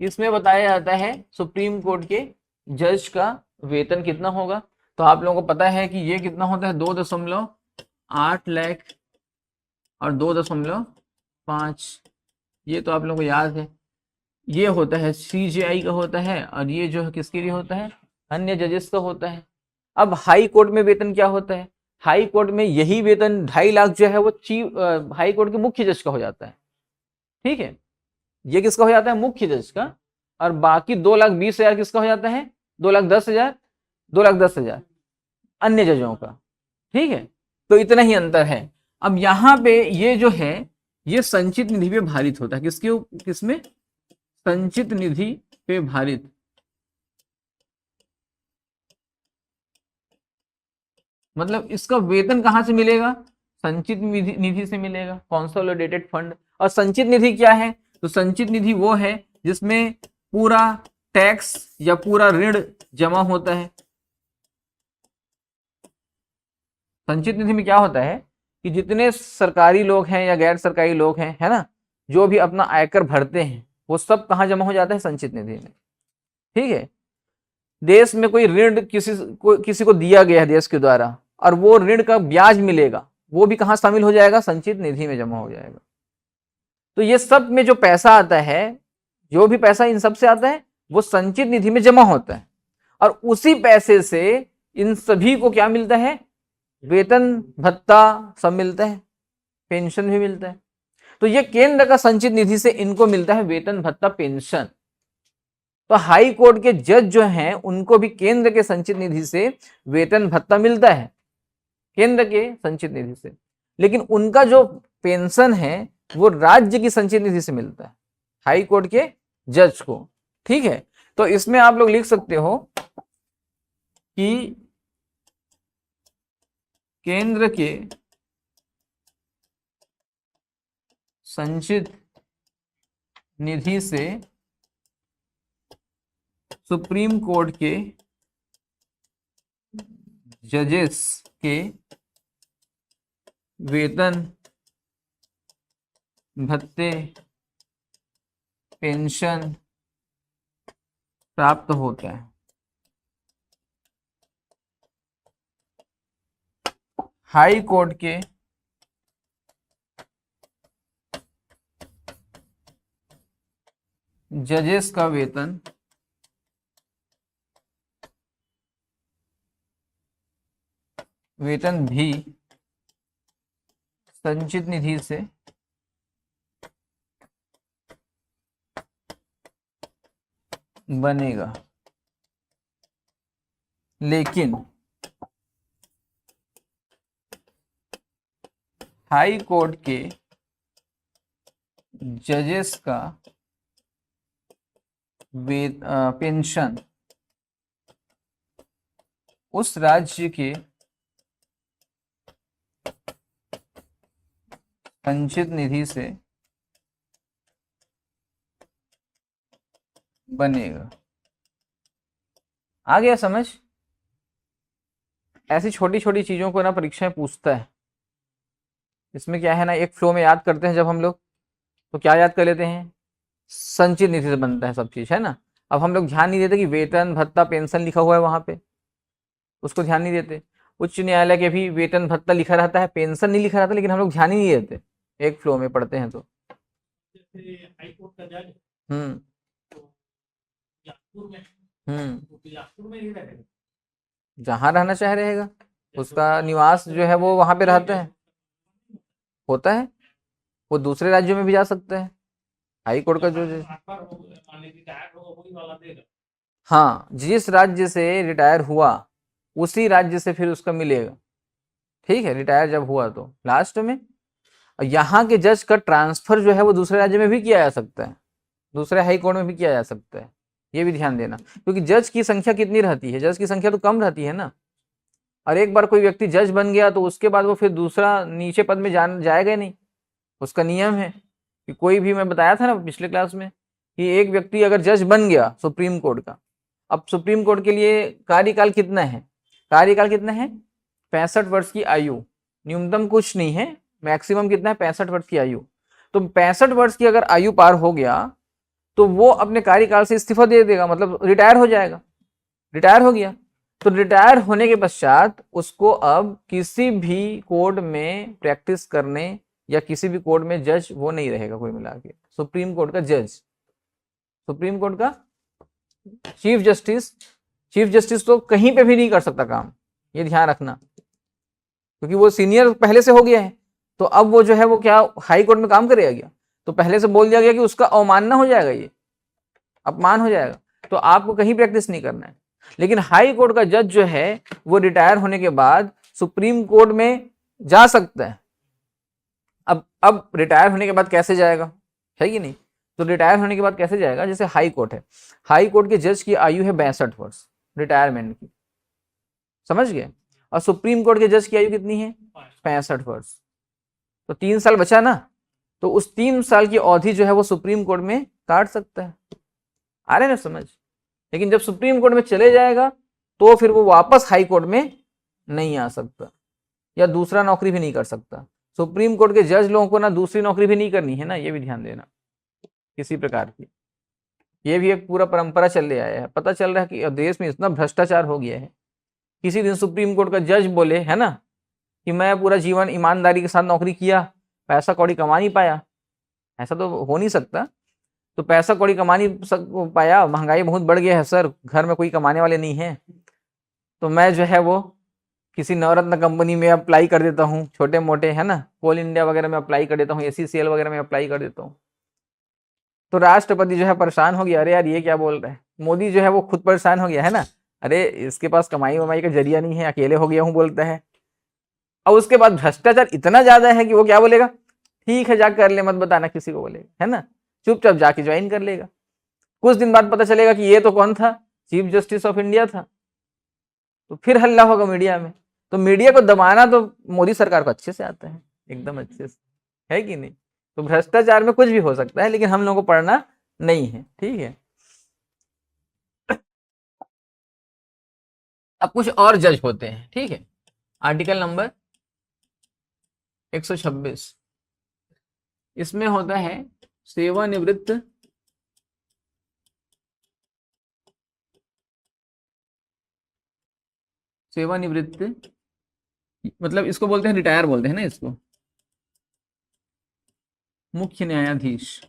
इसमें बताया जाता है सुप्रीम कोर्ट के जज का वेतन कितना होगा। तो आप लोगों को पता है कि ये कितना होता है, 2.8 लाख और 2.5, ये तो आप लोगों को याद है। ये होता है CJI का होता है, और ये जो है किसके लिए होता है, अन्य जजेस का होता है। अब हाई कोर्ट में वेतन क्या होता है, हाई कोर्ट में यही वेतन 2.5 लाख जो है वो चीफ हाई कोर्ट के मुख्य जज का हो जाता है, ठीक है, ये किसका हो जाता है, मुख्य जज का। और बाकी 2,20,000 किसका हो जाता है, 2,10,000, 2,10,000 अन्य जजों का, ठीक है। तो इतना ही अंतर है। अब यहाँ पे ये जो है ये संचित निधि पे भारित होता है, किसमें, संचित निधि पे भारित, मतलब इसका वेतन कहां से मिलेगा, संचित निधि से मिलेगा, कंसोलिडेटेड फंड। और संचित निधि क्या है, तो संचित निधि वो है जिसमें पूरा टैक्स या पूरा ऋण जमा होता है। संचित निधि में क्या होता है कि जितने सरकारी लोग हैं या गैर सरकारी लोग हैं, है ना, जो भी अपना आयकर भरते हैं वो सब कहाँ जमा हो जाता है, संचित निधि में, ठीक है। देश में कोई ऋण किसी को दिया गया है देश के द्वारा, और वो ऋण का ब्याज मिलेगा, वो भी कहाँ शामिल हो जाएगा, संचित निधि में जमा हो जाएगा। तो ये सब में जो पैसा आता है, जो भी पैसा इन सब से आता है वो संचित निधि में जमा होता है, और उसी पैसे से इन सभी को क्या मिलता है, वेतन भत्ता सब मिलता है, पेंशन भी मिलता है। तो ये केंद्र का संचित निधि से इनको मिलता है वेतन भत्ता पेंशन। तो हाई कोर्ट के जज जो हैं उनको भी केंद्र के संचित निधि से वेतन भत्ता मिलता है, केंद्र के संचित निधि से, लेकिन उनका जो पेंशन है वो राज्य की संचित निधि से मिलता है हाई कोर्ट के जज को, ठीक है। तो इसमें आप लोग लिख सकते हो कि केंद्र के संचित निधि से सुप्रीम कोर्ट के जजेस के वेतन भत्ते पेंशन प्राप्त होता है। हाई कोर्ट के जजेस का वेतन भी संचित निधि से बनेगा, लेकिन हाई कोर्ट के जजेस का पेंशन उस राज्य के संचित निधि से बनेगा। आ गया समझ? ऐसी छोटी छोटी चीजों को ना परीक्षा में पूछता है। इसमें क्या है ना, एक फ्लो में याद करते हैं जब हम लोग, तो क्या याद कर लेते हैं, संचित निधि से बनता है सब चीज, है ना। अब हम लोग ध्यान नहीं देते कि वेतन भत्ता पेंशन लिखा हुआ है वहां पे, उसको ध्यान नहीं देते। उच्च न्यायालय के भी वेतन भत्ता लिखा रहता है, पेंशन नहीं लिखा रहता, लेकिन हम लोग ध्यान ही नहीं देते, एक फ्लो में पढ़ते हैं तो। हाई कोर्ट का जज हम्म बिलासपुर में, हम्म बिलासपुर में ही रहेगा, जहाँ रहना चाहे रहेगा, उसका निवास जो है वो वहां पे रहता है, होता है, वो दूसरे राज्यों में भी जा सकता है। हाई कोर्ट का जो हाँ, जिस राज्य से रिटायर हुआ उसी राज्य से फिर उसका मिलेगा, ठीक है, रिटायर जब हुआ तो लास्ट में। और यहाँ के जज का ट्रांसफर जो है वो दूसरे राज्य में भी किया जा सकता है, दूसरे हाई कोर्ट में भी किया जा सकता है, ये भी ध्यान देना, क्योंकि जज की संख्या कितनी रहती है, जज की संख्या तो कम रहती है ना। और एक बार कोई व्यक्ति जज बन गया तो उसके बाद वो फिर दूसरा नीचे पद में जाएगा ही नहीं, उसका नियम है कि कोई भी, मैं बताया था ना पिछले क्लास में कि एक व्यक्ति अगर जज बन गया सुप्रीम कोर्ट का, अब सुप्रीम कोर्ट के लिए कार्यकाल कितना है, कार्यकाल कितना है, 65 वर्ष की आयु, न्यूनतम कुछ नहीं है, मैक्सिमम कितना है, 65 वर्ष की आयु। तो 65 वर्ष की अगर आयु पार हो गया तो वो अपने कार्यकाल से इस्तीफा दे देगा, मतलब रिटायर हो जाएगा, रिटायर हो गया। तो रिटायर होने के पश्चात उसको अब किसी भी कोर्ट में प्रैक्टिस करने या किसी भी कोर्ट में जज वो नहीं रहेगा, कोई मिला के सुप्रीम कोर्ट का जज, सुप्रीम कोर्ट का चीफ जस्टिस, चीफ जस्टिस तो कहीं पे भी नहीं कर सकता काम, ये ध्यान रखना, क्योंकि वो सीनियर पहले से हो गया है। तो अब वो जो है वो क्या हाई कोर्ट में काम करेगा क्या, तो पहले से बोल दिया गया कि उसका अवमानना हो जाएगा, ये अपमान हो जाएगा, तो आपको कहीं प्रैक्टिस नहीं करना है। लेकिन हाई कोर्ट का जज जो है वो रिटायर होने के बाद सुप्रीम कोर्ट में जा सकता है। अब रिटायर होने के बाद कैसे जाएगा, है कि नहीं, तो रिटायर होने के बाद कैसे जाएगा, जैसे हाई कोर्ट है, हाई कोर्ट के जज की आयु है 62 वर्ष रिटायरमेंट की, समझ गए, और सुप्रीम कोर्ट के जज की आयु कितनी है, 65 वर्ष, तो 3 साल बचा ना, तो उस 3 साल की अवधि जो है वो सुप्रीम कोर्ट में काट सकता है, आ रहे ना समझ। लेकिन जब सुप्रीम कोर्ट में चले जाएगा तो फिर वो वापस हाई कोर्ट में नहीं आ सकता, या दूसरा नौकरी भी नहीं कर सकता। सुप्रीम कोर्ट के जज लोगों को ना दूसरी नौकरी भी नहीं करनी है ना, ये भी ध्यान देना किसी प्रकार की, ये भी एक पूरा परंपरा चल रहा है, पता चल रहा है कि देश में इतना भ्रष्टाचार हो गया है। किसी दिन सुप्रीम कोर्ट का जज बोले है ना कि मैं पूरा जीवन ईमानदारी के साथ नौकरी किया, पैसा कौड़ी कमा नहीं पाया, ऐसा तो हो नहीं सकता। तो पैसा कौड़ी कमा नहीं पाया, महंगाई बहुत बढ़ गया है सर, घर में कोई कमाने वाले नहीं है, तो मैं जो है वो किसी नवरत्न कंपनी में अप्लाई कर देता हूँ, छोटे मोटे है ना, कोल इंडिया वगैरह में अप्लाई कर देता हूँ, ACCL वगैरह में अप्लाई कर देता हूँ। तो राष्ट्रपति जो है परेशान हो गया, अरे यार ये क्या बोल रहे हैं, मोदी जो है वो खुद परेशान हो गया है ना, अरे इसके पास कमाई वमाई का जरिया नहीं है, अकेले हो गया हूँ बोलता है। और उसके बाद भ्रष्टाचार इतना ज्यादा है कि वो क्या बोलेगा, ठीक है जा कर ले, मत बताना किसी को बोलेगा, है ना, चुपचाप जाके ज्वाइन कर लेगा। कुछ दिन बाद पता चलेगा कि ये तो कौन था, चीफ जस्टिस ऑफ इंडिया था, तो फिर हल्ला होगा मीडिया में। तो मीडिया को दबाना तो मोदी सरकार को अच्छे से आता है, एकदम अच्छे से, है कि नहीं। तो भ्रष्टाचार में कुछ भी हो सकता है, लेकिन हम लोगों को पढ़ना नहीं है, ठीक है। अब कुछ और जज होते हैं, ठीक है, आर्टिकल नंबर 126, इसमें होता है सेवानिवृत्त सेवानिवृत्त, मतलब इसको बोलते हैं रिटायर बोलते हैं ना इसको, मुख्य न्यायाधीश,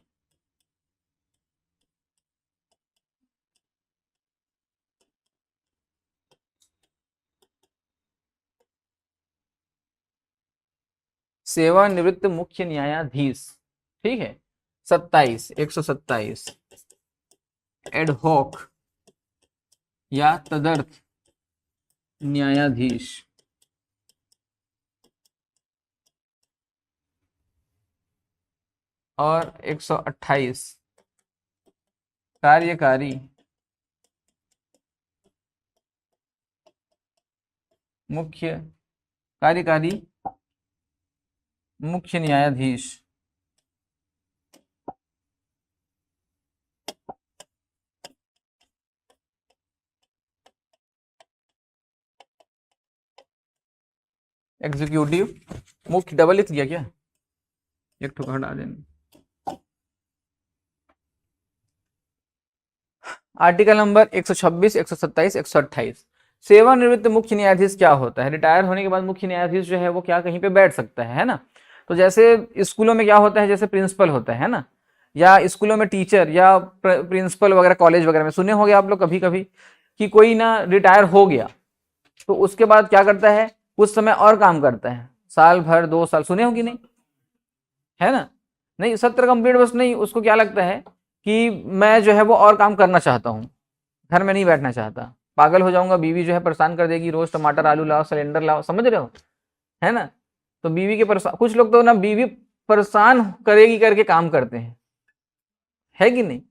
सेवानिवृत्त मुख्य न्यायाधीश, ठीक है। 127 एडहॉक या तदर्थ न्यायाधीश, और 128 कार्यकारी मुख्य कार्यकारी मुख्य न्यायाधीश, एग्जीक्यूटिव मुख्य, डबल लिख दिया क्या, एक ठोका हटा देना। आर्टिकल नंबर 126, 127, 128, सेवानिवृत्त मुख्य न्यायाधीश क्या होता है? रिटायर होने के बाद मुख्य न्यायाधीश जो है वो क्या कहीं पे बैठ सकता है ना? तो जैसे स्कूलों में क्या होता है, जैसे प्रिंसिपल होता है ना, या स्कूलों में टीचर या प्रिंसिपल वगैरह, कॉलेज वगैरह में सुने होंगे आप लोग कभी कभी कि कोई ना रिटायर हो गया तो उसके बाद क्या करता है, कुछ समय और काम करता है, साल भर 2 साल, सुने हो कि नहीं, है ना? नहीं, सत्र कंप्लीट बस नहीं, उसको क्या लगता है कि मैं जो है वो और काम करना चाहता हूँ, घर में नहीं बैठना चाहता, पागल हो जाऊंगा, बीवी जो है परेशान कर देगी, रोज टमाटर आलू लाओ, सिलेंडर लाओ, समझ रहे हो, है ना? तो बीवी के परेशान, कुछ लोग तो ना बीवी परेशान करेगी करके काम करते हैं, है कि नहीं?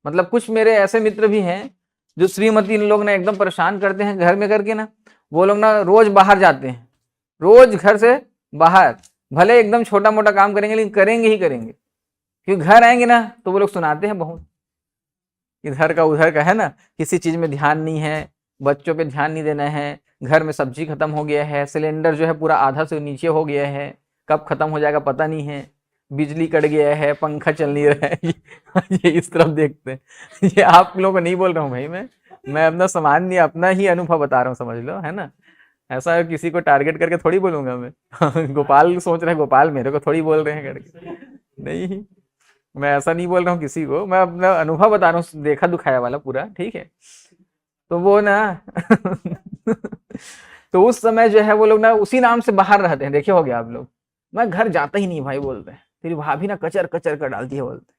मतलब कुछ मेरे ऐसे मित्र भी हैं जो श्रीमती इन लोग ने एकदम परेशान करते हैं घर में करके ना, वो लोग ना रोज बाहर जाते हैं, रोज घर से बाहर, भले एकदम छोटा मोटा काम करेंगे लेकिन करेंगे ही करेंगे, क्योंकि घर आएंगे ना तो वो लोग सुनाते हैं बहुत, इधर का उधर का, है ना, किसी चीज में ध्यान नहीं है, बच्चों पे ध्यान नहीं देना है, घर में सब्जी खत्म हो गया है, सिलेंडर जो है पूरा आधा से नीचे हो गया है, कब खत्म हो जाएगा पता नहीं है, बिजली कट गया है, पंखा चल नहीं रहा है ये इस तरफ देखते हैं। ये आप लोगों को नहीं बोल रहा हूँ भाई, मैं अपना सामान्य अपना ही अनुभव बता रहा हूँ, समझ लो, है ना? ऐसा किसी को टारगेट करके थोड़ी बोलूंगा मैं गोपाल सोच रहे हैं गोपाल मेरे को थोड़ी बोल रहे हैं करके, नहीं, मैं ऐसा नहीं बोल रहा हूँ किसी को, मैं अपना अनुभव बता रहा हूँ, देखा दुखाया वाला पूरा, ठीक है? तो वो ना तो उस समय जो है वो लोग ना उसी नाम से बाहर रहते हैं, देखे होगे आप लोग, मैं घर जाता ही नहीं भाई, बोलते हैं तेरी भाभी ना कचर कचर कर डालती है, बोलते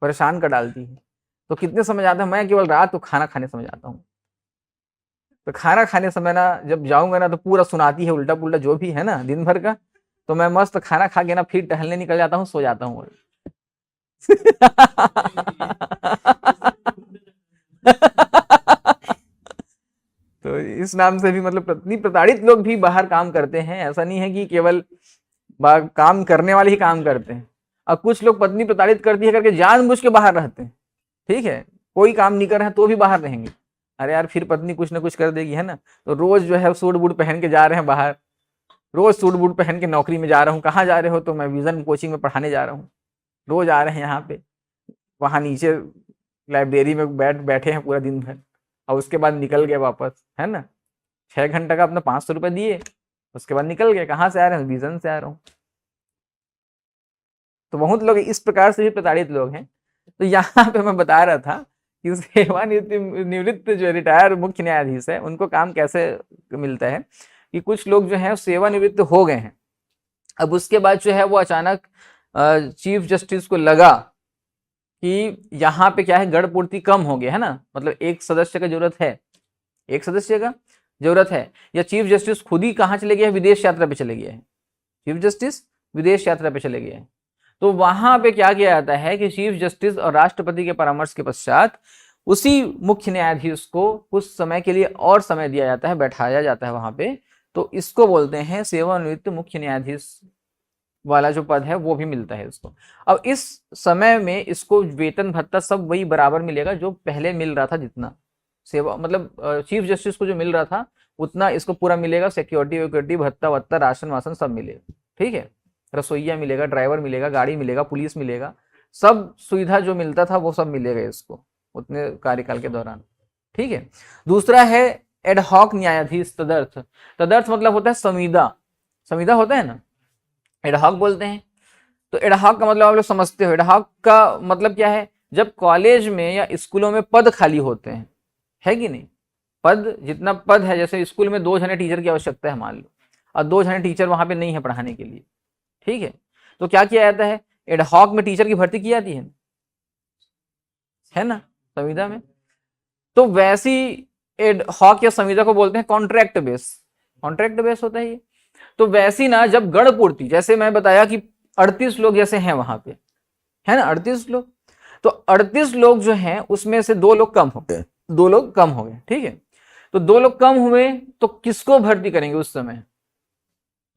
परेशान कर डालती है। तो कितने समय जाता है, मैं केवल रात को खाना खाने समय जाता हूँ, तो खाना खाने समय ना जब जाऊंगा ना तो पूरा सुनाती है उल्टा पुल्टा जो भी है ना दिन भर का, तो मैं मस्त खाना खा के ना फिर टहलने निकल जाता हूँ, सो जाता हूँ तो इस नाम से भी मतलब पत्नी प्रताड़ित लोग भी बाहर काम करते हैं, ऐसा नहीं है कि केवल काम करने वाले ही काम करते हैं। और कुछ लोग पत्नी प्रताड़ित करती है करके जानबूझ के बाहर रहते हैं, ठीक है, कोई काम नहीं कर रहे हैं तो भी बाहर रहेंगे, अरे यार फिर पत्नी कुछ ना कुछ कर देगी, है ना? तो रोज जो है सूट बूट पहन के जा रहे हैं बाहर, रोज सूट बूट पहन के नौकरी में जा रहा हूँ, कहाँ जा रहे हो? तो मैं विजन कोचिंग में पढ़ाने जा रहा हूँ, रोज आ रहे हैं यहाँ पे, वहां नीचे लाइब्रेरी में बैठे हैं पूरा दिन भर, और उसके बाद निकल गए वापस, है ना? 6 घंटा का अपना 500 रुपये दिए, उसके बाद निकल गए, कहाँ से आ रहे हैं? विजन से आ रहा हूँ। तो बहुत लोग इस प्रकार से भी प्रताड़ित लोग हैं। तो यहाँ पे मैं बता रहा था कि सेवानिवृत्त जो रिटायर मुख्य न्यायाधीश है उनको काम कैसे मिलता है कि कुछ लोग जो है सेवानिवृत्त हो गए हैं, अब उसके बाद जो है वो अचानक चीफ जस्टिस को लगा कि यहाँ पे क्या है, गढ़ पूर्ति कम हो गया है ना, मतलब एक सदस्य का जरूरत है, एक सदस्य का जरूरत है, या चीफ जस्टिस खुद ही कहाँ चले गए हैं, विदेश यात्रा पे चले गए हैं, चीफ जस्टिस विदेश यात्रा पे चले गए हैं। तो वहां पे क्या किया जाता है कि चीफ जस्टिस और राष्ट्रपति के परामर्श के पश्चात उसी मुख्य न्यायाधीश को कुछ समय के लिए और समय दिया जाता है, बैठाया जाता है वहां पे, तो इसको बोलते हैं सेवानिवृत्त मुख्य न्यायाधीश वाला जो पद है वो भी मिलता है इसको। अब इस समय में इसको वेतन भत्ता सब वही बराबर मिलेगा जो पहले मिल रहा था, जितना सेवा मतलब चीफ जस्टिस को जो मिल रहा था उतना इसको पूरा मिलेगा, सिक्योरिटी विक्योरिटी भत्ता वत्ता राशन वासन सब मिलेगा, ठीक है, रसोईया मिलेगा, ड्राइवर मिलेगा, गाड़ी मिलेगा, पुलिस मिलेगा, सब सुविधा जो मिलता था वो सब मिलेगा इसको उतने कार्यकाल के दौरान, ठीक है। दूसरा है एडहॉक न्यायाधीश तदर्थ, तदर्थ मतलब होता है संविदा, संविदा होता है ना, एडहॉक बोलते हैं। तो एडहॉक का मतलब आप लोग समझते हो, एडहॉक का मतलब क्या है, जब कॉलेज में या स्कूलों में पद खाली होते हैं, है कि नहीं, पद जितना पद है, जैसे स्कूल में 2 जने टीचर की आवश्यकता है मान लो, और 2 जने टीचर वहां पे नहीं है पढ़ाने के लिए, ठीक है, तो क्या किया जाता है, एडहॉक में टीचर की भर्ती की जाती है ना, संविदा में। तो वैसी एडहॉक या संविदा को बोलते हैं कॉन्ट्रैक्ट बेस, कॉन्ट्रैक्ट बेस होता है ये। तो वैसी ना जब गढ़ पूर्ति, जैसे मैं बताया कि 38 लोग जैसे हैं वहां पे, है ना 38 लोग, तो 38 लोग जो हैं उसमें से 2 लोग कम हो गए, 2 लोग कम हो गए, ठीक है, तो 2 लोग कम हुए तो किसको भर्ती करेंगे उस समय,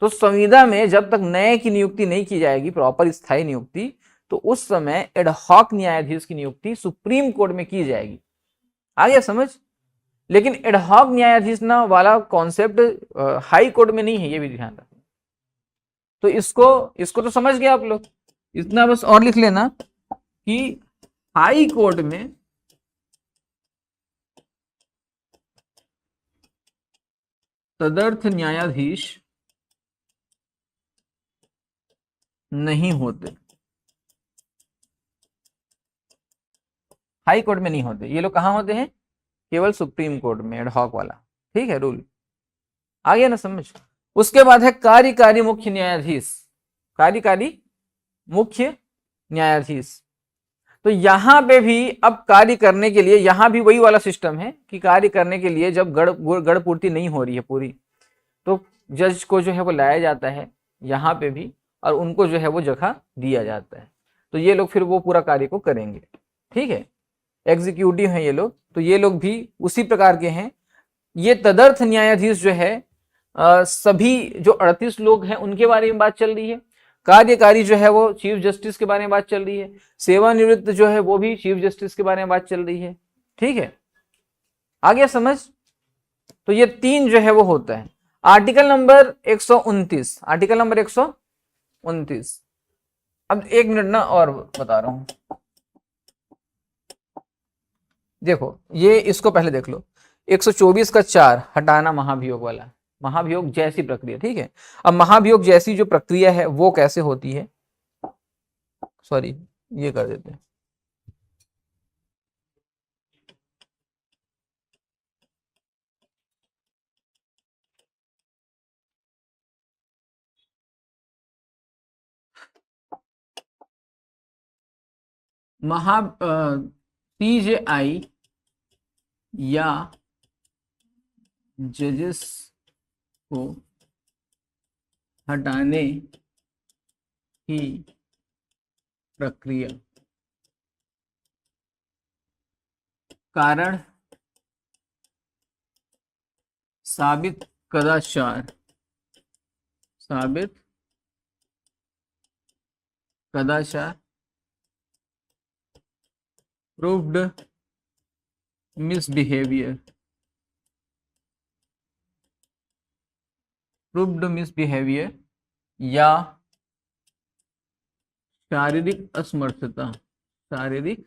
तो संविदा में जब तक नए की नियुक्ति नहीं की जाएगी, प्रॉपर स्थायी नियुक्ति, तो उस समय एडहॉक न्यायाधीश की नियुक्ति सुप्रीम कोर्ट में की जाएगी, आ गया समझ। लेकिन एडहॉक न्यायाधीश ना वाला कॉन्सेप्ट हाई कोर्ट में नहीं है, ये भी ध्यान रखना। तो इसको इसको तो समझ गए आप लोग, इतना बस और लिख लेना कि हाई कोर्ट में तदर्थ न्यायाधीश नहीं होते, हाई कोर्ट में नहीं होते। ये लोग कहाँ होते हैं? केवल सुप्रीम कोर्ट में, एडहॉक वाला। ठीक है, रूल आ गया ना समझ। उसके बाद है कार्यकारी मुख्य न्यायाधीश। कार्यकारी मुख्य न्यायाधीश, तो यहां पे भी अब कार्य करने के लिए, यहां भी वही वाला सिस्टम है कि कार्य करने के लिए जब गढ़ पूर्ति नहीं हो रही है पूरी, तो जज को जो है वो लाया जाता है यहाँ पे भी, और उनको जो है वो जगह दिया जाता है। तो ये लोग फिर वो पूरा कार्य को करेंगे। ठीक है, एग्जीक्यूटिव हैं ये लोग, तो ये लोग भी उसी प्रकार के हैं। ये तदर्थ न्यायाधीश जो है सभी जो 38 लोग हैं उनके बारे में बात चल रही है। कार्यकारी जो है वो चीफ जस्टिस के बारे में बात चल रही है। सेवानिवृत्त जो है वो भी चीफ जस्टिस के बारे में बात चल रही है। ठीक है, आ गया समझ। तो ये तीन जो है वो होता है। Article number 129, article number 129। अब एक मिनट ना और बता रहा हूं, देखो ये इसको पहले देख लो। 124 का 4 हटाना महाभियोग वाला, महाभियोग जैसी प्रक्रिया। ठीक है, अब महाभियोग जैसी जो प्रक्रिया है वो कैसे होती है, सॉरी ये कर देते हैं। महा CJI या जजेस को हटाने की प्रक्रिया, कारण साबित कदाचार, साबित कदाचार, प्रूव्ड मिसबिहेवियर, प्रूव्ड मिसबिहेवियर या शारीरिक असमर्थता, शारीरिक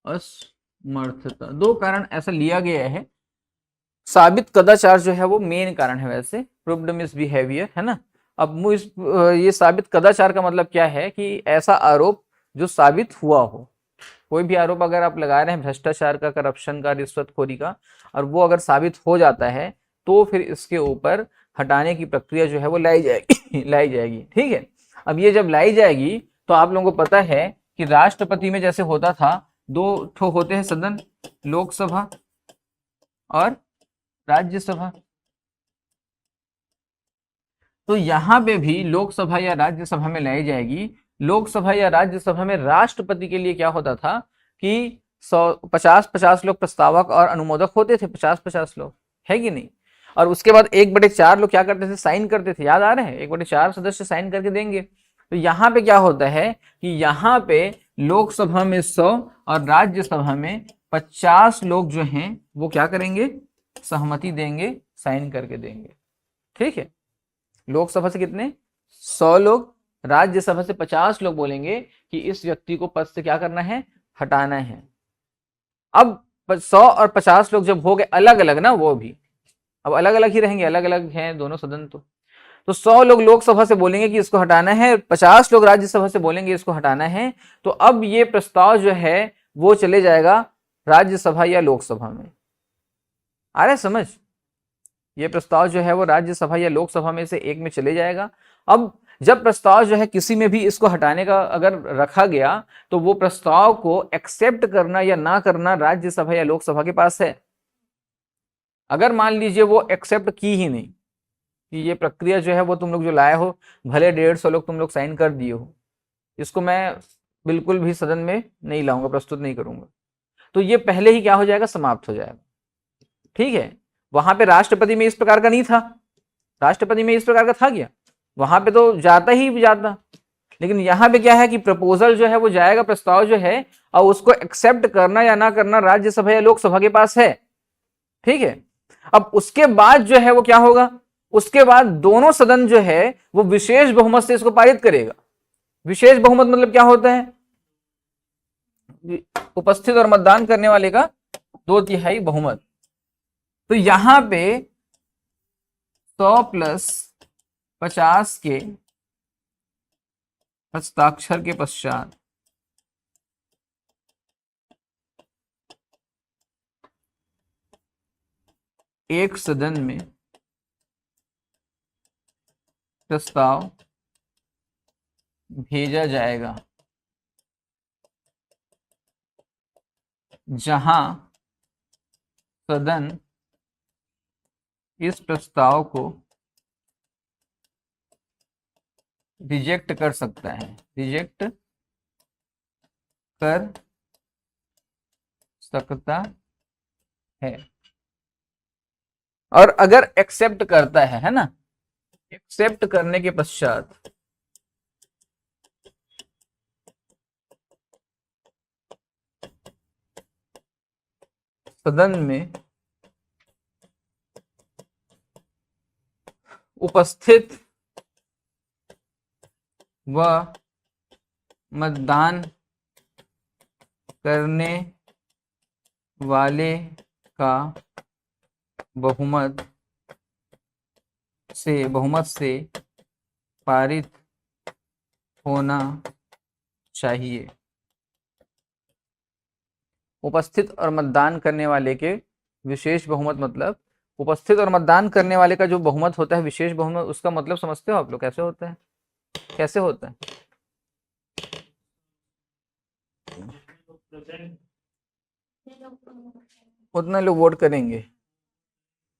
असमर्थता। दो कारण ऐसा लिया गया है। साबित कदाचार जो है वो मेन कारण है, वैसे प्रूव्ड मिसबिहेवियर है ना। अब ये साबित कदाचार का मतलब क्या है कि ऐसा आरोप जो साबित हुआ हो। कोई भी आरोप अगर आप लगा रहे हैं भ्रष्टाचार का, करप्शन का, रिश्वतखोरी का, और वो अगर साबित हो जाता है तो फिर इसके ऊपर हटाने की प्रक्रिया जो है वो लाई जाएगी लाई जाएगी। ठीक है, अब ये जब लाई जाएगी तो आप लोगों को पता है कि राष्ट्रपति में जैसे होता था, दो ठो होते हैं सदन, लोकसभा और राज्यसभा। तो यहां पे भी लोकसभा या राज्यसभा में लाई जाएगी। लोकसभा या राज्यसभा में राष्ट्रपति के लिए क्या होता था कि 50-50 लोग प्रस्तावक और अनुमोदक होते थे, 50-50 लोग, है कि नहीं। और उसके बाद 1/4 लोग क्या करते थे, साइन करते थे, याद आ रहे हैं, 1/4 सदस्य साइन करके देंगे। तो यहाँ पे क्या होता है कि यहाँ पे लोकसभा में 100 और राज्यसभा में 50 लोग जो हैं वो क्या करेंगे, सहमति देंगे, साइन करके देंगे। ठीक है, लोकसभा से कितने, 100 लोग, राज्यसभा से 50 लोग बोलेंगे कि इस व्यक्ति को पद से क्या करना है, हटाना है। अब 100 और 50 लोग जब हो गए अलग अलग ना, वो भी अब अलग अलग ही रहेंगे, अलग अलग हैं दोनों सदन। तो 100 लोग लोकसभा से बोलेंगे कि इसको हटाना है, 50 लोग राज्यसभा से बोलेंगे इसको हटाना है। तो अब ये प्रस्ताव जो है वो चले जाएगा राज्यसभा या लोकसभा में। आ रहा है समझ, ये प्रस्ताव जो है वो राज्यसभा या लोकसभा में से एक में चले जाएगा। अब जब प्रस्ताव जो है किसी में भी इसको हटाने का अगर रखा गया तो वो प्रस्ताव को एक्सेप्ट करना या ना करना राज्यसभा या लोकसभा के पास है। अगर मान लीजिए वो एक्सेप्ट की ही नहीं कि ये प्रक्रिया जो है वो तुम लोग जो लाए हो, भले 150 लोग तुम लोग साइन कर दिए हो, इसको मैं बिल्कुल भी सदन में नहीं लाऊंगा, प्रस्तुत नहीं करूंगा, तो ये पहले ही क्या हो जाएगा, समाप्त हो जाएगा। ठीक है, वहां पे राष्ट्रपति में इस प्रकार का नहीं था, राष्ट्रपति में इस प्रकार का था क्या, वहां पे तो जाता ही जाता। लेकिन यहाँ पे क्या है कि प्रपोजल जो है वो जाएगा, प्रस्ताव जो है, और उसको एक्सेप्ट करना या ना करना राज्यसभा या लोकसभा के पास है। ठीक है, अब उसके बाद जो है वो क्या होगा, उसके बाद दोनों सदन जो है वो विशेष बहुमत से इसको पारित करेगा। विशेष बहुमत मतलब क्या होता है, उपस्थित और मतदान करने वाले का 2/3 बहुमत। तो यहां पे 100 प्लस 50 के हस्ताक्षर के पश्चात एक सदन में प्रस्ताव भेजा जाएगा जहां सदन इस प्रस्ताव को रिजेक्ट कर सकता है, रिजेक्ट कर सकता है, और अगर एक्सेप्ट करता है ना, एक्सेप्ट करने के पश्चात सदन में उपस्थित व मतदान करने वाले का बहुमत से पारित होना चाहिए। उपस्थित और मतदान करने वाले के विशेष बहुमत, मतलब उपस्थित और मतदान करने वाले का जो बहुमत होता है, विशेष बहुमत, उसका मतलब समझते हो आप लोग कैसे होता है? कैसे होता है? प्रेजेंट उतना लोग वोट करेंगे।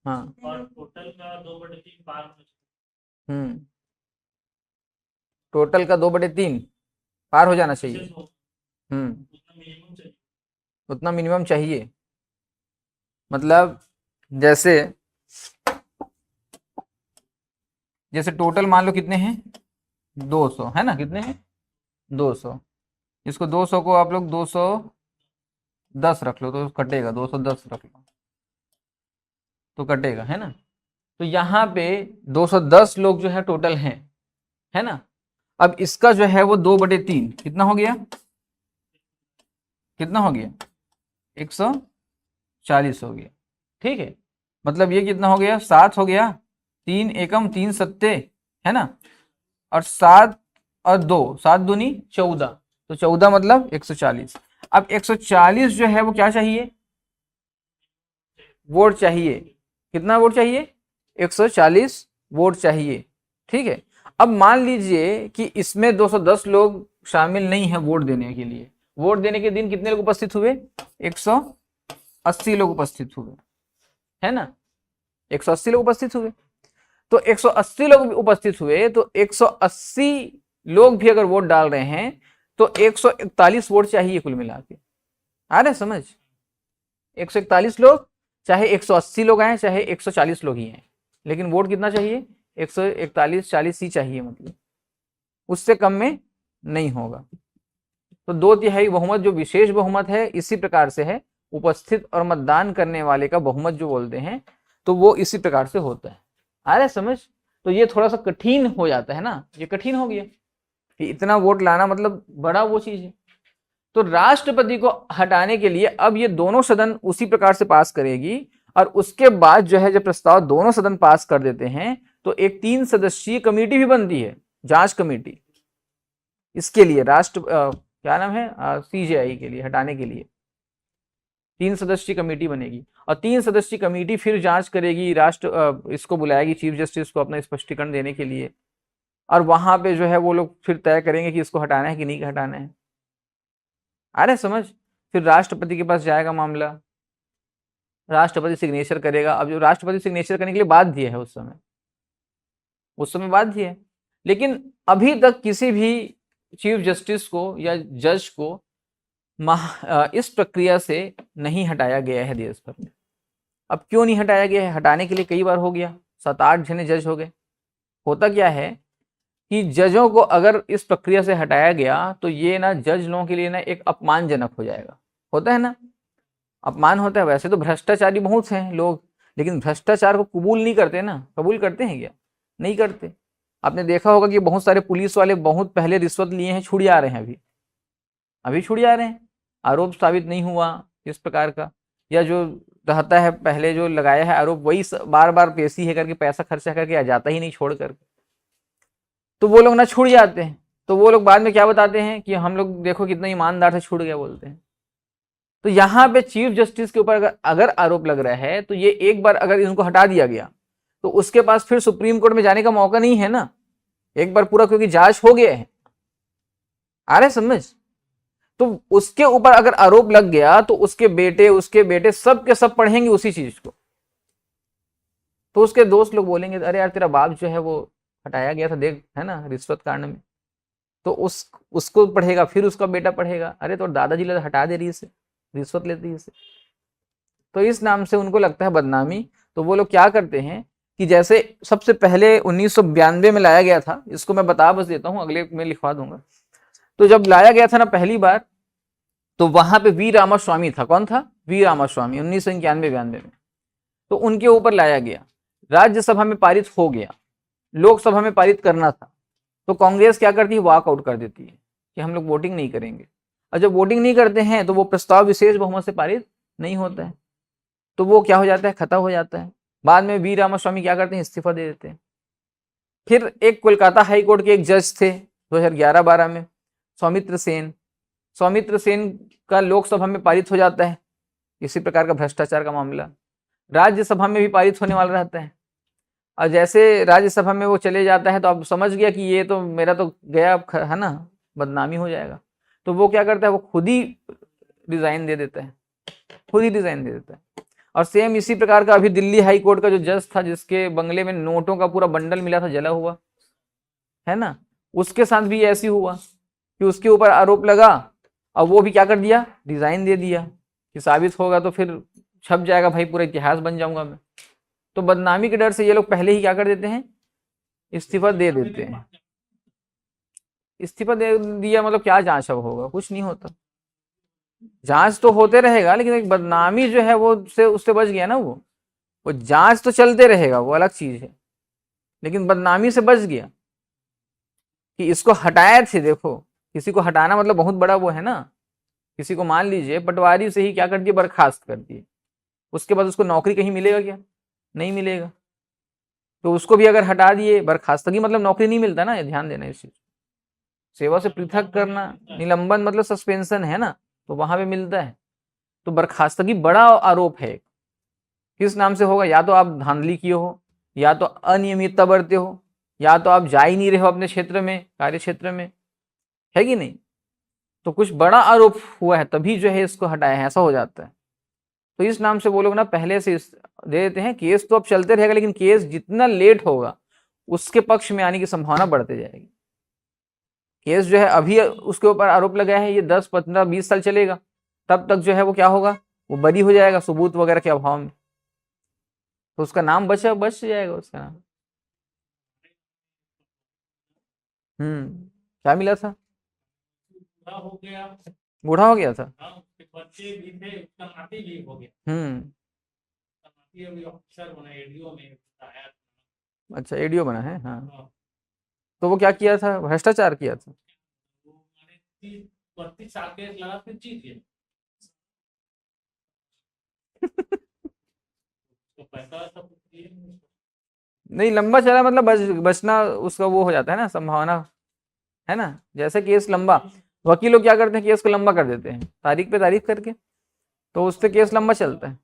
हाँ, और टोटल का 2/3 पार होना चाहिए। टोटल का 2/3 पार हो जाना चाहिए। विशेष हो, हम्म, उतना मिनिमम चाहिए। उतना मिनिमम चाहिए। मतलब जैसे जैसे टोटल मान लो कितने हैं, 200 है ना, कितने हैं, 200। इसको 200 को आप लोग 210 रख लो तो कटेगा, 210 रख लो तो कटेगा, है ना। तो यहाँ पे 210 लोग जो है टोटल हैं, है ना। अब इसका जो है वो 2/3 कितना हो गया, कितना हो गया, 140 हो गया। ठीक है, मतलब ये कितना हो गया, 7 हो गया, 3 एकम 3 सत्ते, है ना, और 7 और 2, 7 दूनी 14, तो 14 मतलब 140। अब 140 जो है वो क्या चाहिए, वोट चाहिए। कितना वोट चाहिए, 140 वोट चाहिए। ठीक है, अब मान लीजिए कि इसमें 210 लोग शामिल नहीं है वोट देने के लिए। वोट देने के दिन कितने लोग उपस्थित हुए, 180 लोग उपस्थित हुए, है ना, 180 लोग उपस्थित हुए। तो 180 लोग उपस्थित हुए, तो 180 लोग भी अगर वोट डाल रहे हैं तो 141 वोट चाहिए कुल मिला के। आ रहे समझ, 141 लोग, चाहे 180 लोग आए चाहे 140 लोग ही हैं, लेकिन वोट कितना चाहिए, 141 40 ही चाहिए, मतलब उससे कम में नहीं होगा। तो 2/3 बहुमत जो विशेष बहुमत है इसी प्रकार से है, उपस्थित और मतदान करने वाले का बहुमत जो बोलते हैं, तो वो इसी प्रकार से होता है। आ रहा समझ। तो ये थोड़ा सा कठिन हो जाता है ना, ये कठिन हो गया कि इतना वोट लाना, मतलब बड़ा वो चीज है। तो राष्ट्रपति को हटाने के लिए अब ये दोनों सदन उसी प्रकार से पास करेगी, और उसके बाद जो है जब प्रस्ताव दोनों सदन पास कर देते हैं तो एक 3 सदस्यीय कमेटी भी बनती है, जांच कमेटी, इसके लिए क्या नाम है, सीजेआई के लिए हटाने के लिए 3 सदस्यीय कमेटी बनेगी, और 3 सदस्यीय कमेटी फिर जांच करेगी, इसको बुलाएगी चीफ जस्टिस को अपना स्पष्टीकरण देने के लिए, और वहां पे जो है वो लोग फिर तय करेंगे कि इसको हटाना है कि नहीं हटाना है। अरे समझ, फिर राष्ट्रपति के पास जाएगा मामला, राष्ट्रपति सिग्नेचर करेगा। अब जो राष्ट्रपति सिग्नेचर करने के लिए बाध्य है, उस समय बाध्य है, लेकिन अभी तक किसी भी चीफ जस्टिस को या जज को इस प्रक्रिया से नहीं हटाया गया है देश भर में। अब क्यों नहीं हटाया गया है, हटाने के लिए कई बार हो गया, 7-8 जने जज हो गए। होता क्या है कि जजों को अगर इस प्रक्रिया से हटाया गया तो ये ना जज लोगों के लिए ना एक अपमानजनक हो जाएगा। होता है ना, अपमान होता है। वैसे तो भ्रष्टाचारी बहुत हैं लोग, लेकिन भ्रष्टाचार को कबूल नहीं करते ना, कबूल करते हैं क्या, नहीं करते। आपने देखा होगा कि बहुत सारे पुलिस वाले बहुत पहले रिश्वत लिए हैं, छुड़िया रहे हैं, अभी छुड़िया रहे हैं, आरोप साबित नहीं हुआ इस प्रकार का, या जो रहता है पहले जो लगाया है आरोप वही बार बार पेशी है करके पैसा खर्चा करके आ जाता ही नहीं छोड़ करके, तो वो लोग ना छूट जाते हैं। तो वो लोग बाद में क्या बताते हैं कि हम लोग देखो कितना ईमानदार से छूट गया बोलते हैं। तो यहाँ पे चीफ जस्टिस के ऊपर अगर आरोप लग रहा है तो ये एक बार अगर इनको हटा दिया गया तो उसके पास फिर सुप्रीम कोर्ट में जाने का मौका नहीं है ना, एक बार पूरा, क्योंकि जांच हो गया है। आ रहे समझ? तो उसके ऊपर अगर आरोप लग गया तो उसके बेटे सब के सब पढ़ेंगे उसी चीज को। तो उसके दोस्त लोग बोलेंगे अरे यार तेरा बाप जो है वो हटाया गया था देख, है ना, रिश्वत कांड में। तो उसको पढ़ेगा, फिर उसका बेटा पढ़ेगा, अरे तो दादाजी ले हटा दे रही है, रिश्वत लेती है। तो इस नाम से उनको लगता है बदनामी। तो वो लोग क्या करते हैं कि जैसे सबसे पहले 1992 में लाया गया था, इसको मैं बता बस देता हूँ, अगले में लिखवा दूंगा। तो जब लाया गया था ना पहली बार, तो वहां पे वी रामास्वामी था। कौन था? वी रामास्वामी, 1991-92 में। तो उनके ऊपर लाया गया, राज्यसभा में पारित हो गया, लोकसभा में पारित करना था। तो कांग्रेस क्या करती है? वॉकआउट कर देती है कि हम लोग वोटिंग नहीं करेंगे। और जब वोटिंग नहीं करते हैं तो वो प्रस्ताव विशेष बहुमत से पारित नहीं होता है, तो वो क्या हो जाता है? खत्म हो जाता है। बाद में वी रामास्वामी क्या करते हैं? इस्तीफा दे देते हैं। फिर एक कोलकाता हाई कोर्ट के एक जज थे 2011-12 में, सौमित्र सेन। सौमित्र सेन का लोकसभा में पारित हो जाता है इसी प्रकार का भ्रष्टाचार का मामला, राज्यसभा में भी पारित होने वाला रहता है। और जैसे राज्यसभा में वो चले जाता है तो अब समझ गया कि ये तो मेरा तो गया, है ना, बदनामी हो जाएगा। तो वो क्या करता है? वो खुद ही रिजाइन दे देता है, खुद ही रिजाइन दे देता है। और सेम इसी प्रकार का अभी दिल्ली हाई कोर्ट का जो जज था जिसके बंगले में नोटों का पूरा बंडल मिला था जला हुआ, है ना, उसके साथ भी ऐसी हुआ कि उसके ऊपर आरोप लगा और वो भी क्या कर दिया? रिजाइन दे दिया कि साबित होगा तो फिर छप जाएगा भाई, पूरा इतिहास बन जाऊंगा मैं। तो बदनामी के डर से ये लोग पहले ही क्या कर देते हैं? इस्तीफा दे देते हैं। इस्तीफा दे दिया मतलब क्या जांच अब होगा? कुछ नहीं होता। जांच तो होते रहेगा लेकिन एक बदनामी जो है वो उससे बच गया ना। वो जांच तो चलते रहेगा, वो अलग चीज है, लेकिन बदनामी से बच गया कि इसको हटाए थे। देखो, किसी को हटाना मतलब बहुत बड़ा वो है ना। किसी को मान लीजिए पटवारी से ही क्या कर दिया? बर्खास्त कर दिए, उसके बाद उसको नौकरी कहीं मिलेगा क्या? नहीं मिलेगा। तो उसको भी अगर हटा दिए, बर्खास्तगी मतलब नौकरी नहीं मिलता ना, ये ध्यान देना इस चीज। सेवा से पृथक करना, निलंबन मतलब सस्पेंशन है ना, तो वहां पे मिलता है। तो बर्खास्तगी बड़ा आरोप है। किस नाम से होगा? या तो आप धांधली किए हो, या तो अनियमितता बरते हो, या तो आप जा ही नहीं रहे हो अपने क्षेत्र में, कार्य क्षेत्र में, है कि नहीं। तो कुछ बड़ा आरोप हुआ है तभी जो है इसको हटाया है, ऐसा हो जाता है। तो इस नाम से वो लोग ना पहले से दे देते हैं। केस तो अब चलते रहेगा लेकिन केस जितना लेट होगा उसके पक्ष में आने की संभावना बढ़ती जाएगी। केस जो है अभी उसके ऊपर आरोप लगाया है, ये 10, 15, 20 साल चलेगा, तब तक जो है वो क्या होगा? वो बरी हो जाएगा सबूत वगैरह के अभाव में। तो उसका नाम बच जाएगा उसका नाम। क्या मिला था? पूरा हो गया, बूढ़ा हो गया था। हाँ, उसके बच्चे भी थे, उसका नाती भी हो गया। उसका नाती अभी ऑफिसर बना, एडीओ में आया। अच्छा, एडीओ बना है, हाँ। हाँ, तो वो क्या किया था? भ्रष्टाचार किया था। वो मैंने 32 साल के लगा फिर जीत गया। तो पैसा सब कुछ दिए नहीं। नहीं, लंबा चला मतलब बचना उसका वो हो जाता है ना, संभावना, है ना। जैसे केस लंबा, वकील लोग क्या करते हैं? केस को लंबा कर देते हैं तारीख पे तारीख करके, तो उससे केस लंबा चलता है।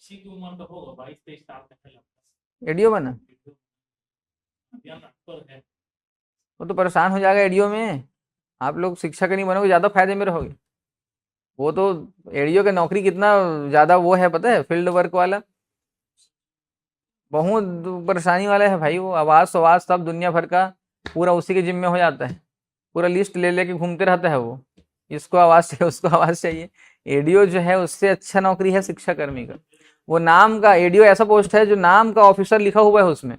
इसी की उम्र का होगा, 22-23 साल का है। एडीओ बना, है। वो तो परेशान हो जाएगा एडीओ में। आप लोग शिक्षा के नहीं बनोगे, ज्यादा फायदे में रहोगे। वो तो एडीओ की नौकरी कितना ज्यादा वो है पता है? फील्ड वर्क वाला, बहुत परेशानी वाला है भाई। वो आवाज सवाज सब दुनिया भर का पूरा उसी के जिम्मे हो जाता है। पूरा लिस्ट ले लेके घूमते रहता है वो, इसको आवाज चाहिए, उसको आवाज चाहिए। एडीओ जो है उससे अच्छा नौकरी है शिक्षा कर्मी का। वो नाम का एडीओ ऐसा पोस्ट है जो नाम का ऑफिसर लिखा हुआ है उसमें,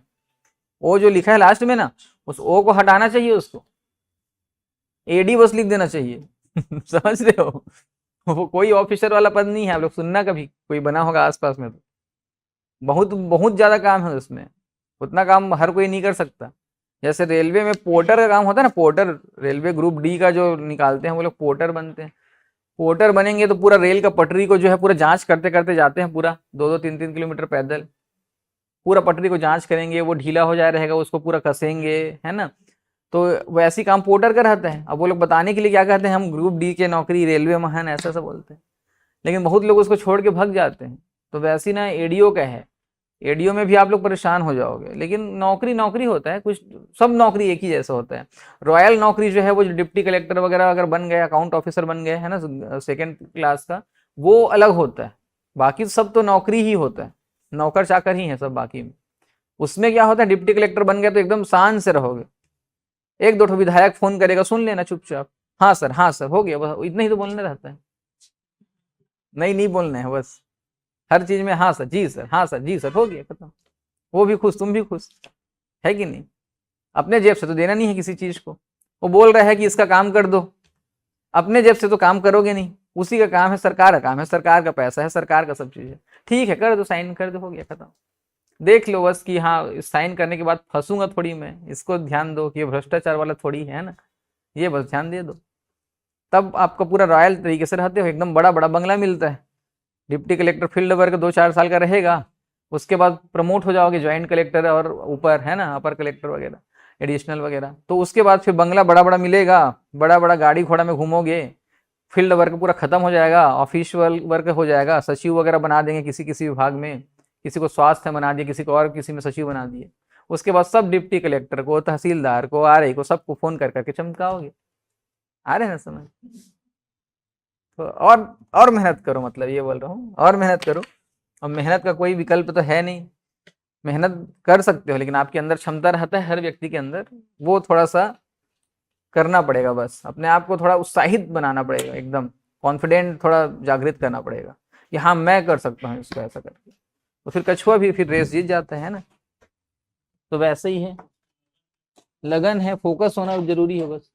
वो जो लिखा है लास्ट में ना, उस ओ को हटाना चाहिए, उसको एडी बस लिख देना चाहिए। समझ रहे हो? वो कोई ऑफिसर वाला पद नहीं है। आप लोग सुनना कभी कोई बना होगा आसपास में, तो बहुत बहुत ज्यादा काम है उसमें। उतना काम हर कोई नहीं कर सकता। जैसे रेलवे में पोर्टर का काम होता है ना, पोर्टर, रेलवे ग्रुप डी का जो निकालते हैं वो लोग पोर्टर बनते हैं। पोर्टर बनेंगे तो पूरा रेल का पटरी को जो है पूरा जांच करते करते जाते हैं, पूरा 2-2 3-3 किलोमीटर पैदल पूरा पटरी को जांच करेंगे, वो ढीला हो जाए रहेगा उसको पूरा कसेंगे, है ना। तो वैसी काम पोर्टर का रहता है। अब वो लोग बताने के लिए क्या कहते हैं, हम ग्रुप डी के नौकरी, रेलवे महान, ऐसा ऐसा बोलते हैं, लेकिन बहुत लोग उसको छोड़ के भाग जाते हैं। तो वैसी ना एडीओ का है, एडीओ में भी आप लोग परेशान हो जाओगे, लेकिन नौकरी नौकरी होता है, कुछ सब नौकरी एक ही जैसा होता है। रॉयल नौकरी जो है वो जो डिप्टी कलेक्टर वगैरह अगर बन गए, अकाउंट ऑफिसर बन गए, है ना, सेकेंड क्लास का, वो अलग होता है। बाकी सब तो नौकरी ही होता है, नौकर चाकर ही है सब बाकी में। उसमें क्या होता है, डिप्टी कलेक्टर बन गया तो एकदम शान से रहोगे, एक दो विधायक फोन करेगा सुन लेना चुपचाप, हाँ सर हो गया, बस इतना ही तो बोलने रहता है, नहीं बोलना है बस, हर चीज में हाँ सर जी सर, हाँ सर जी सर, हो गया खत्म। वो भी खुश, तुम भी खुश, है कि नहीं। अपने जेब से तो देना नहीं है किसी चीज को, वो बोल रहा है कि इसका काम कर दो, अपने जेब से तो काम करोगे नहीं, उसी का काम है, सरकार का काम है, सरकार का पैसा है, सरकार का सब चीज है, ठीक है कर दो, साइन कर दो, हो गया खत्म। देख लो बस कि हाँ साइन करने के बाद फंसूंगा थोड़ी मैं, इसको ध्यान दो कि ये भ्रष्टाचार वाला थोड़ी है ना, ये बस ध्यान दे दो, तब आपका पूरा रॉयल तरीके से रहते हो, एकदम बड़ा बड़ा बंगला मिलता है। डिप्टी कलेक्टर फील्ड वर्क 2-4 साल का रहेगा, उसके बाद प्रमोट हो जाओगे ज्वाइंट कलेक्टर और ऊपर, है ना, अपर कलेक्टर वगैरह, एडिशनल वगैरह, तो उसके बाद फिर बंगला बड़ा बड़ा मिलेगा, बड़ा बड़ा गाड़ी घोड़ा में घूमोगे, फील्ड वर्क पूरा खत्म हो जाएगा, ऑफिशियल वर्क हो जाएगा, सचिव वगैरह बना देंगे किसी किसी विभाग में, किसी को स्वास्थ्य बना दिए, किसी को और किसी में सचिव बना दिए, उसके बाद सब डिप्टी कलेक्टर को, तहसीलदार को, आरआई को, सबको फोन कर करके चमकाओगे। आ रहे हैं ना समझ। तो और मेहनत करो, मतलब ये बोल रहा हूँ, और मेहनत करो। और मेहनत का कोई विकल्प तो है नहीं, मेहनत कर सकते हो, लेकिन आपके अंदर क्षमता रहता है हर व्यक्ति के अंदर, वो थोड़ा सा करना पड़ेगा, बस अपने आप को थोड़ा उत्साहित बनाना पड़ेगा, एकदम कॉन्फिडेंट थोड़ा जागृत करना पड़ेगा कि हाँ मैं कर सकता हूँ इसको ऐसा करके, तो फिर कछुआ भी फिर रेस जीत जाता है ना। तो वैसे ही है, लगन है, फोकस होना जरूरी है बस।